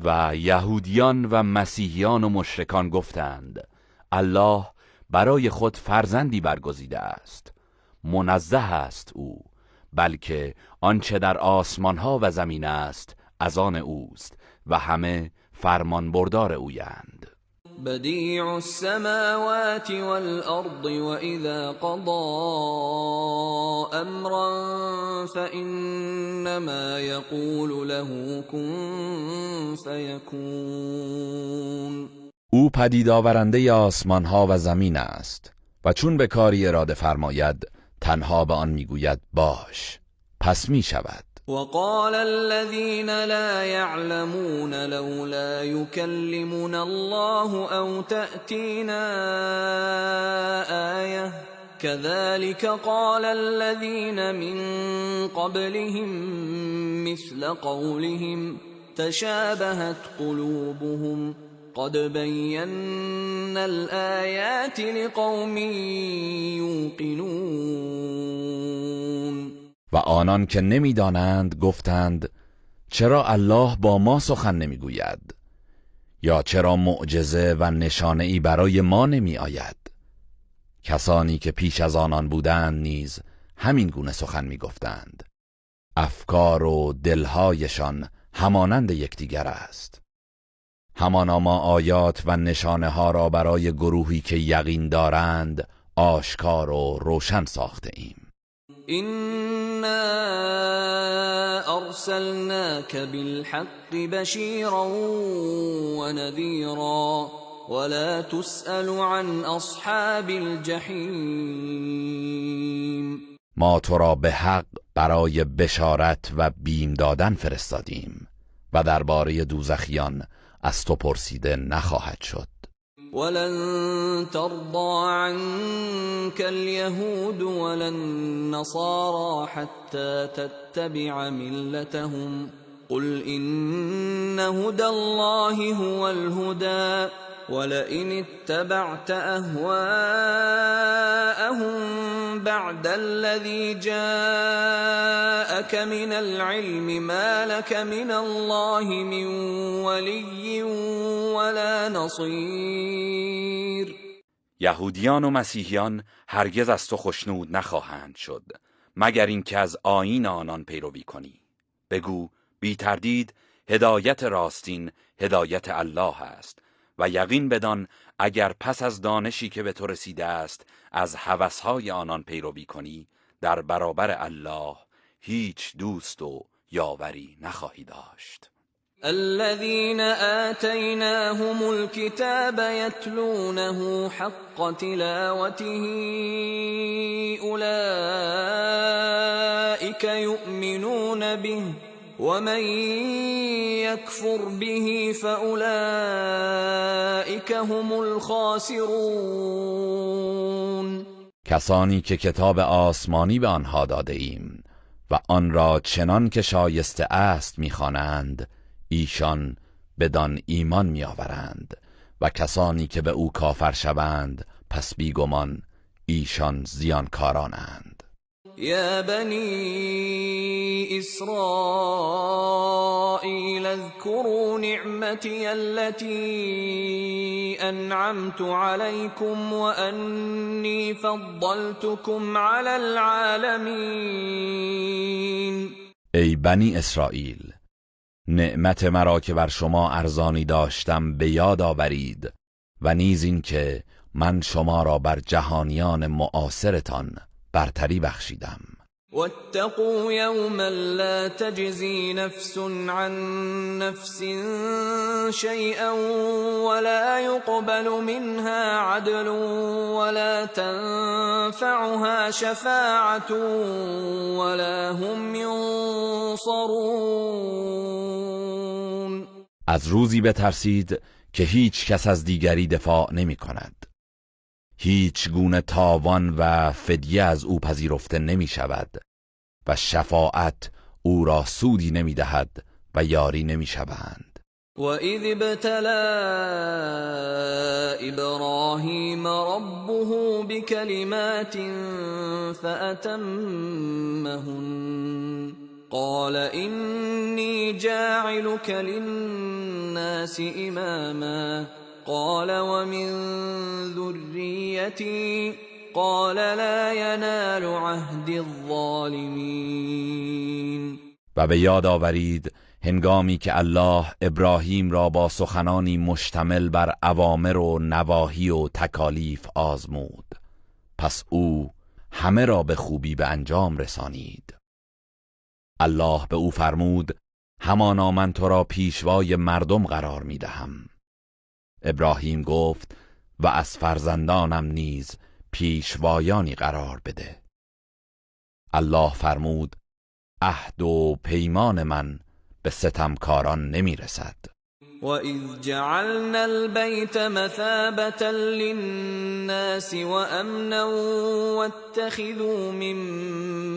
و یهودیان و مسیحیان و مشرکان گفتند الله برای خود فرزندی برگزیده است، منزه است او، بلکه آنچه در آسمان ها و زمین است از آن اوست و همه فرمان بردار اویند. بدیع السماوات والارض واذا قضى امرا فانما يقول له كن فيكون. او پدید آورنده آسمان ها و زمین است و چون به کاری اراده فرماید تنها به آن میگوید باش، پس می شود. وقال الذين لا يعلمون لولا يكلمنا الله أو تأتينا آية كذلك قال الذين من قبلهم مثل قولهم تشابهت قلوبهم قد بينا الآيات لقوم یوقنون. و آنان که نمیدانند گفتند چرا الله با ما سخن نمیگوید؟ یا چرا معجزه و نشانه‌ای برای ما نمی آید؟ کسانی که پیش از آنان بودند نیز همین گونه سخن می گفتند. افکار و دلهایشان همانند یکدیگر است. همانا ما آیات و نشانه ها را برای گروهی که یقین دارند آشکار و روشن ساخته ایم. إنا أرسلناك بالحق بشيرا ونذيرا ولا تسأل عن أصحاب الجحیم. ما تو را به حق برای بشارت و بیم دادن فرستادیم و درباره دوزخیان از تو پرسیده نخواهد شد. ولن ترضى عنك اليهود ولا النصارى حتى تتبع ملتهم قل إن هدى الله هو الهدى ولئن اتبعت أهواءهم بعد الذي جاءك من العلم ما لك من الله من ولي ولا نصير. یهودیان و مسیحیان هرگز از تو خشنود نخواهند شد مگر اینکه از آیین آنان پیروی کنی. بگو بی تردید هدایت راستین هدایت الله است و یقین بدان اگر پس از دانشی که به تو رسیده است از هوسهای آنان پیروی کنی در برابر الله هیچ دوست و یاوری نخواهی داشت. الذين آتيناهم الكتاب يتلونه حق تلاوته أولئك يؤمنون به ومن يكفر به فأولئك هم الخاسرون. کسانی که کتاب آسمانی به آنها داده ایم و آن را چنان که شایسته است می‌خوانند ایشان بدان ایمان می‌آورند و کسانی که به او کافر شوند پس بیگمان ایشان زیانکارانند. يا بني إسرائيل اذكروا نعمتي التي أنعمت عليكم وأني فضلتكم على العالمين. ای بنی اسرائیل، نعمت مرا که بر شما ارزانی داشتم به یاد آورید و نیز این که من شما را بر جهانیان معاصرتان برتری بخشیدم. واتقوا يوما لا تجزي نفس عن نفس شيئا ولا يقبل منها عدل ولا تنفعها شفاعة ولا هم ينصرون. از روزی بترسید که هیچ کس از دیگری دفاع نمی کند. هیچ گونه تاوان و فدیه از او پذیرفته نمی شود و شفاعت او را سودی نمی دهد و یاری نمی شوند. وَإِذِ ابْتَلَى إِبْرَاهِيمَ رَبُّهُ بِكَلِمَاتٍ فَأَتَمَّهُنَّ قَالَ إِنِّي جَاعِلُكَ لِلنَّاسِ إِمَامًا قال ومن ذريتي قال لا ينال عهد الظالمين. و به یاد آورید هنگامی که الله ابراهیم را با سخنانی مشتمل بر اوامر و نواهی و تکالیف آزمود، پس او همه را به خوبی به انجام رسانید. الله به او فرمود همانا من تو را پیشوای مردم قرار می دهم. ابراهیم گفت و از فرزندانم نیز پیشوایانی قرار بده. الله فرمود عهد و پیمان من به ستمکاران نمی رسد. وَإِذْ جَعَلْنَا الْبَيْتَ مَثَابَةً لِلنَّاسِ وَأَمْنًا وَاتَّخِذُوا مِن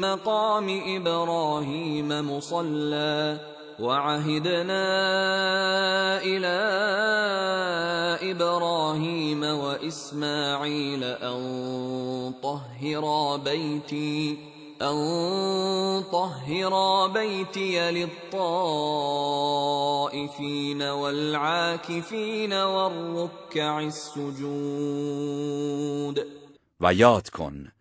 مَّقَامِ إِبْرَاهِيمَ مُصَلًّى وعهدنا إلى إبراهيم وإسماعيل أن طهرا بيتي للطائفين والعاكفين والركع السجود. و یاد کن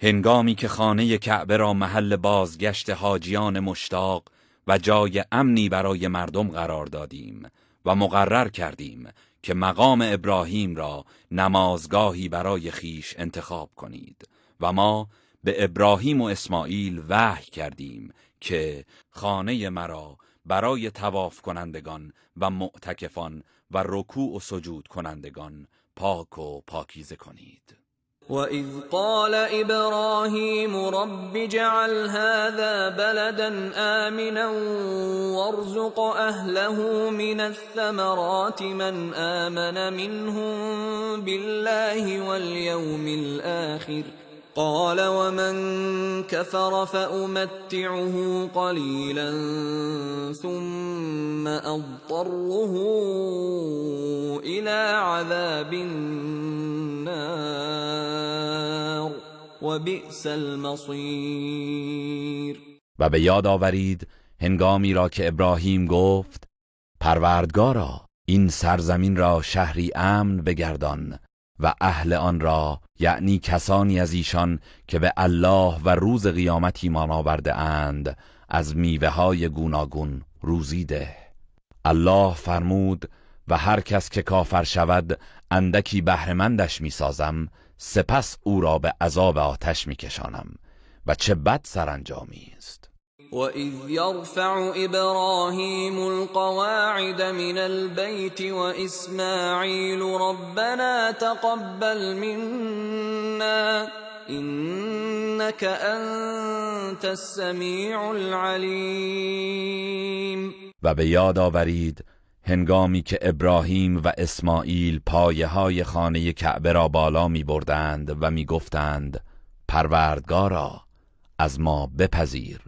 هنگامی که خانه کعبه را محل بازگشت حاجیان مشتاق و جای امنی برای مردم قرار دادیم و مقرر کردیم که مقام ابراهیم را نمازگاهی برای خیش انتخاب کنید و ما به ابراهیم و اسماعیل وحی کردیم که خانه مرا برای طواف کنندگان و معتکفان و رکوع و سجود کنندگان پاک و پاکیزه کنید. وَإِذْ قَالَ إِبْرَاهِيمُ رَبِّ اجْعَلْ هَذَا بَلَدًا آمِنًا وَارْزُقْ أَهْلَهُ مِنَ الثَّمَرَاتِ مَنْ آمَنَ مِنْهُمْ بِاللَّهِ وَالْيَوْمِ الْآخِرِ قَالَ وَمَنْ كَفَرَ فَأُمَتِّعُهُ قَلِيلًا ثُمَّ أَضْطَرُّهُ إِلَى عَذَابِ النَّارِ وَبِئْسَ الْمَصِيرُ. و به یاد آورید هنگامی را که ابراهیم گفت پروردگارا این سرزمین را شهری امن بگردان و اهل آن را، یعنی کسانی از ایشان که به الله و روز قیامت ایمان آورده اند، از میوه های گوناگون روزی ده. الله فرمود و هر کس که کافر شود اندکی بهره‌مندش میسازم، سپس او را به عذاب آتش میکشانم و چه بد سرانجامی است. وَإِذْ يَرْفَعُ إِبْرَاهِيمُ الْقَوَاعِدَ مِنَ الْبَيْتِ وَإِسْمَاعِيلُ رَبَّنَا تَقَبَّلْ مِنَّا إِنَّكَ أَنْتَ السَّمِيعُ الْعَلِيمُ. و به یاد آورید هنگامی که ابراهیم و اسماعیل پایه‌های خانه کعبه را بالا می بردند و می گفتند پروردگارا از ما بپذیر،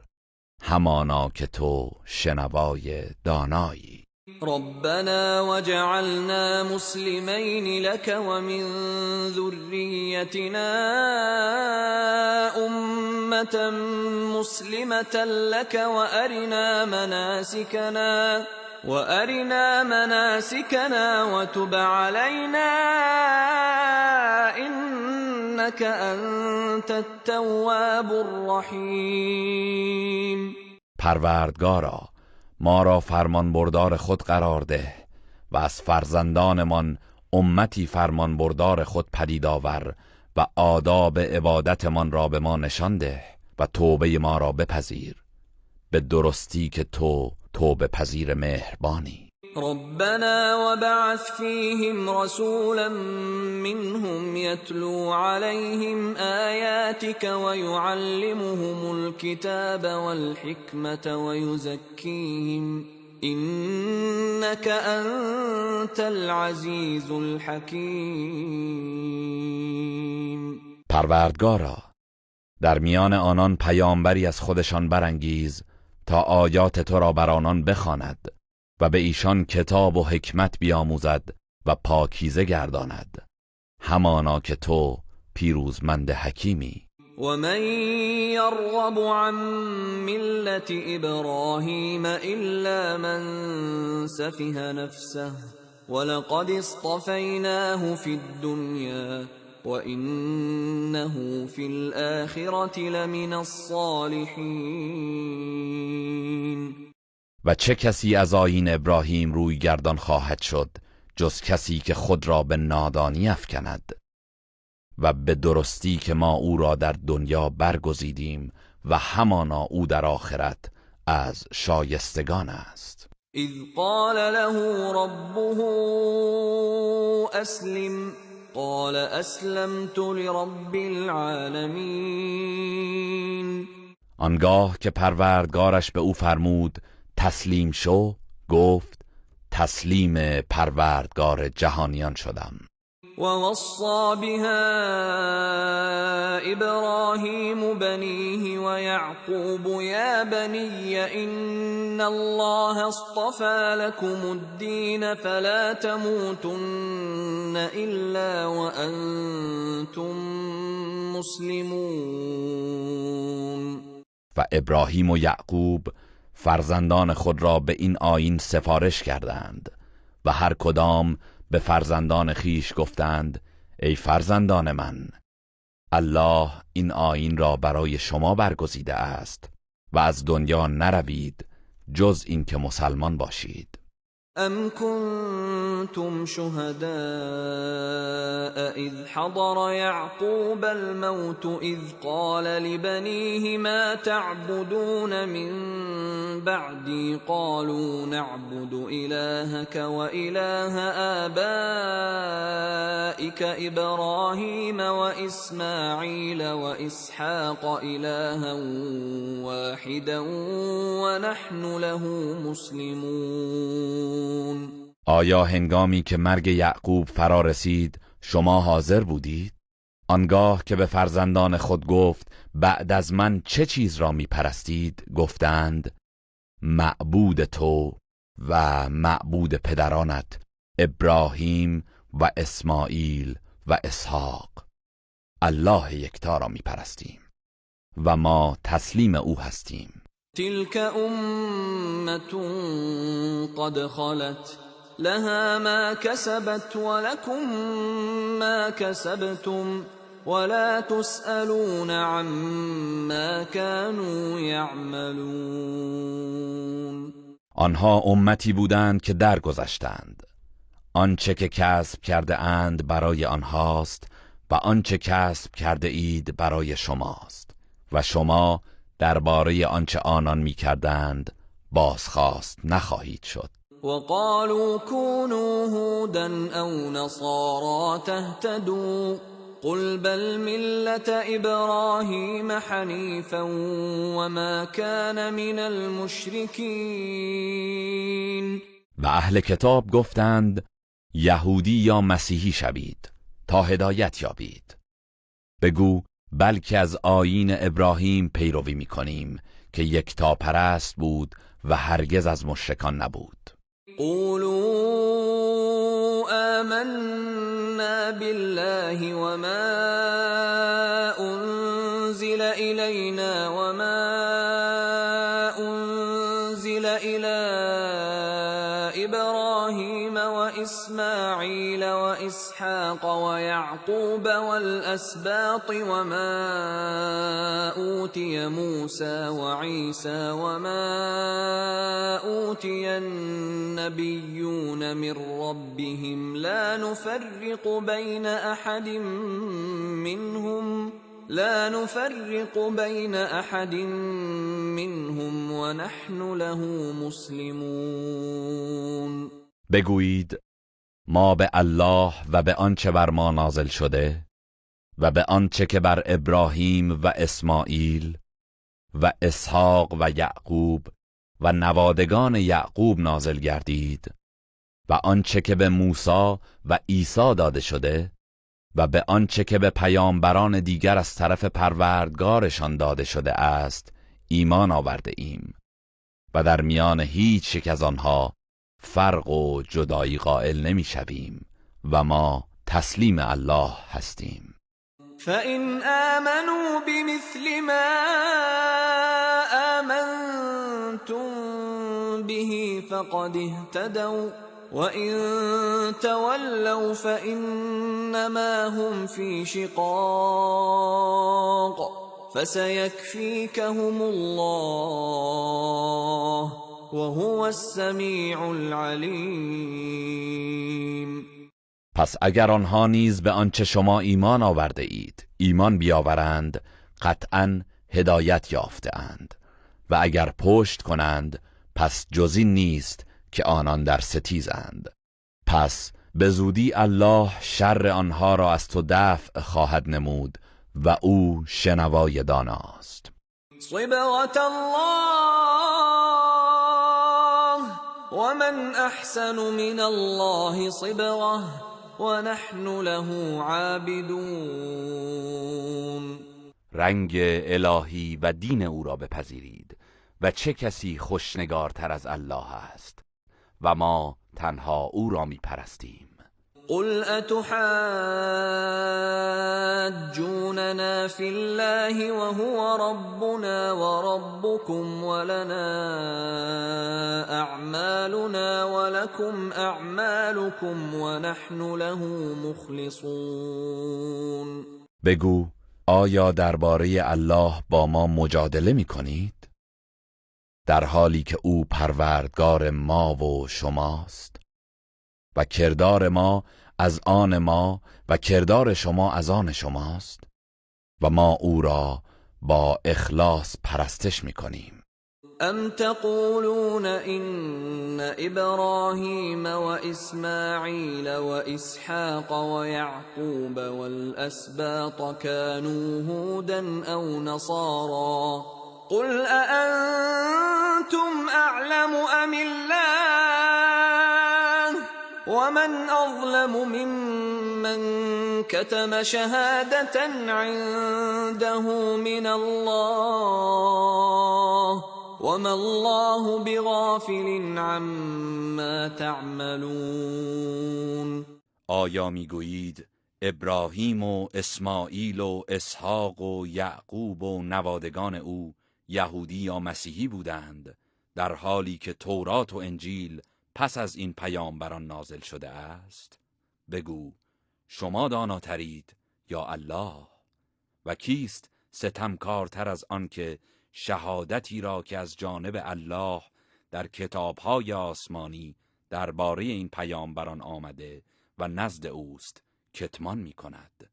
همانا که تو شنوای دانایی. ربنا وجعلنا مسلمين لك ومن ذريتنا أمة مسلمة لك وأرنا مناسكنا وتب علينا إنك أنت التواب الرحيم. پروردگارا ما را فرمان بردار خود قرار ده و از فرزندانمان امتی فرمان بردار خود پدید آور و آداب عبادتمان را به ما نشان ده و توبه ما را بپذیر، به درستی که تو توبه پذیر مهربانی. ربنا وبعث فيهم رسولا منهم يتلو عليهم آياتك ويعلمهم الكتاب والحكمة ويزكيهم إنك أنت العزيز الحكيم. پروردگارا در میان آنان پیامبری از خودشان برانگیز تا آیات تو را بر آنان بخواند و به ایشان کتاب و حکمت بیاموزد و پاکیزه گرداند، همانا که تو پیروزمند حکیمی. و من یرغب عن ملت ابراهیم الا من سفه نفسه ولقد اصطفیناه فی الدنیا وإنه في الآخرة لمن الصالحين. و چه کسی از آیین ابراهیم روی گردان خواهد شد جز کسی که خود را به نادانی افکند، و به درستی که ما او را در دنیا برگزیدیم و همانا او در آخرت از شایستگان است. اذ قال له ربه اسلم قال اسلمت لرب العالمین. آنگاه که پروردگارش به او فرمود تسلیم شو، گفت تسلیم پروردگار جهانیان شدم. ووصى بها إبراهيم بنيه ويعقوب يا بني إن الله اصطفى لكم الدين فلا تموتن إلا وأنتم مسلمون. و ابراهیم و یعقوب فرزندان خود را به این آیین سفارش کردند و هر کدام به فرزندان خیش گفتند ای فرزندان من، الله این آیین را برای شما برگزیده است و از دنیا نروید جز این که مسلمان باشید. أَمْ كُنتُمْ شُهَدَاءَ إِذْ حَضَرَ يَعْقُوبَ الْمَوْتُ إِذْ قَالَ لِبَنِيهِ مَا تَعْبُدُونَ مِن بَعْدِي قَالُوا نَعْبُدُ إِلَٰهَكَ وَإِلَٰهَ آبَائِكَ إِبْرَاهِيمَ وَإِسْمَاعِيلَ وَإِسْحَاقَ إِلَٰهًا وَاحِدًا وَنَحْنُ لَهُ مُسْلِمُونَ. آیا هنگامی که مرگ یعقوب فرا رسید شما حاضر بودید؟ آنگاه که به فرزندان خود گفت بعد از من چه چیز را می پرستید؟ گفتند معبود تو و معبود پدرانت ابراهیم و اسماعیل و اسحاق، الله یکتا را می پرستیم و ما تسلیم او هستیم. تلك أمة قد خلت لها ما كسبت ولكم ما كسبتم ولا تسألون عما كانوا يعملون. آنها امتی بودند که درگذشتند، آنچه که کسب کرده اند برای آنهاست و آنچه کسب کرده اید برای شماست و شما درباره آنچه آنان می‌کردند بازخواست نخواهید شد. وقالوا كونوا هودا او نصارى تهتدوا قل بل ملة ابراهيم حنيفا وما كان من المشركين. و اهل کتاب گفتند یهودی یا مسیحی شوید تا هدایت یابید. بگو بلکه از آیین ابراهیم پیروی می‌کنیم که یکتاپرست بود و هرگز از مشرکان نبود. قولوا آمنا بالله وما أنزل إلينا وما أنزل إلى إبراهيم وإسماعيل وإسحاق ويعقوب والأسباط وما أوتي موسى وعيسى وما أوتي النبيون من ربهم لا نفرق بين أحد منهم ونحن له مسلمون. بگویید ما به الله و به آنچه بر ما نازل شده و به آنچه که بر ابراهیم و اسماعیل و اسحاق و یعقوب و نوادگان یعقوب نازل گردید و آنچه که به موسی و عیسی داده شده و به آنچه که به پیامبران دیگر از طرف پروردگارشان داده شده است ایمان آورده ایم و در میان هیچ یک از آنها فرق و جدایی قائل نمی شویم و ما تسلیم الله هستیم. فَإِنْ آمَنُوا بِمِثْلِ مَا آمَنْتُمْ بِهِ فَقَدِ اهْتَدَوْا وَإِنْ تَوَلَّوْا فَإِنَّمَا هُمْ فِي شِقَاقٍ فَسَيَكْفِيكَهُمُ اللَّهُ وَهُوَ السَّمِيعُ الْعَلِيمُ. پس اگر آنها نیز به آنچه شما ایمان آورده اید ایمان بیاورند قطعاً هدایت یافته اند و اگر پشت کنند پس جزی نیست که آنان در ستیزند. پس به زودی الله شر آنها را از تو دفع خواهد نمود و او شنوای داناست. صبغة الله ومن احسن من الله صبغة ونحن له عابدون. رنگ الهی و دین او را بپذیرید و چه کسی خوشنگارتر از الله است و ما تنها او را می پرستیم. قل اتحاجوننا فی الله وهو ربنا وربكم ولنا اعمالنا ولكم اعمالكم ونحن له مخلصون. بگو آیا درباره الله با ما مجادله می کنید؟ در حالی که او پروردگار ما و شماست و کردار ما از آن ما و کردار شما از آن شماست و ما او را با اخلاص پرستش می کنیم. ام تقولون ان ابراهیم و اسماعیل و اسحاق و یعقوب والاسباط كانوا هودا او نصارا قل اانتم اعلم ام الله ومن اظلم ممن كتم شهادة عنده من الله وما الله بغافل عما تعملون. آیا میگویید ابراهیم و اسماعیل و اسحاق و یعقوب و نوادگان او یهودی یا مسیحی بودند در حالی که تورات و انجیل پس از این پیامبران نازل شده است؟ بگو شما داناترید یا الله؟ و کیست ستمکارتر از آن که شهادتی را که از جانب الله در کتاب‌های آسمانی درباره این پیامبران آمده و نزد اوست کتمان می‌کند؟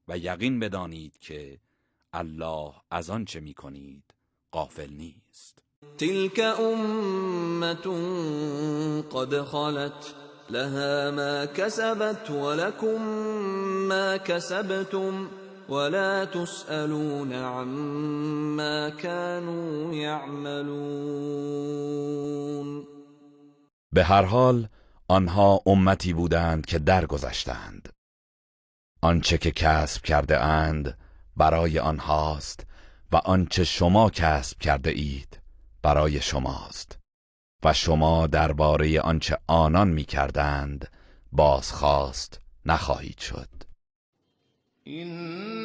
و یقین بدانید که الله از آن چه می‌کنید غافل نیست. تلك امة قد خلت لها ما كسبت ولكم ما كسبتم ولا تسألون عما كانوا يعملون. به هر حال آنها امتی بودند که درگذشتند. آنچه که کسب کرده اند برای آنهاست و آنچه شما کسب کرده اید برای شماست و شما درباره آنچه آنان می کردند بازخواست نخواهید شد. إنها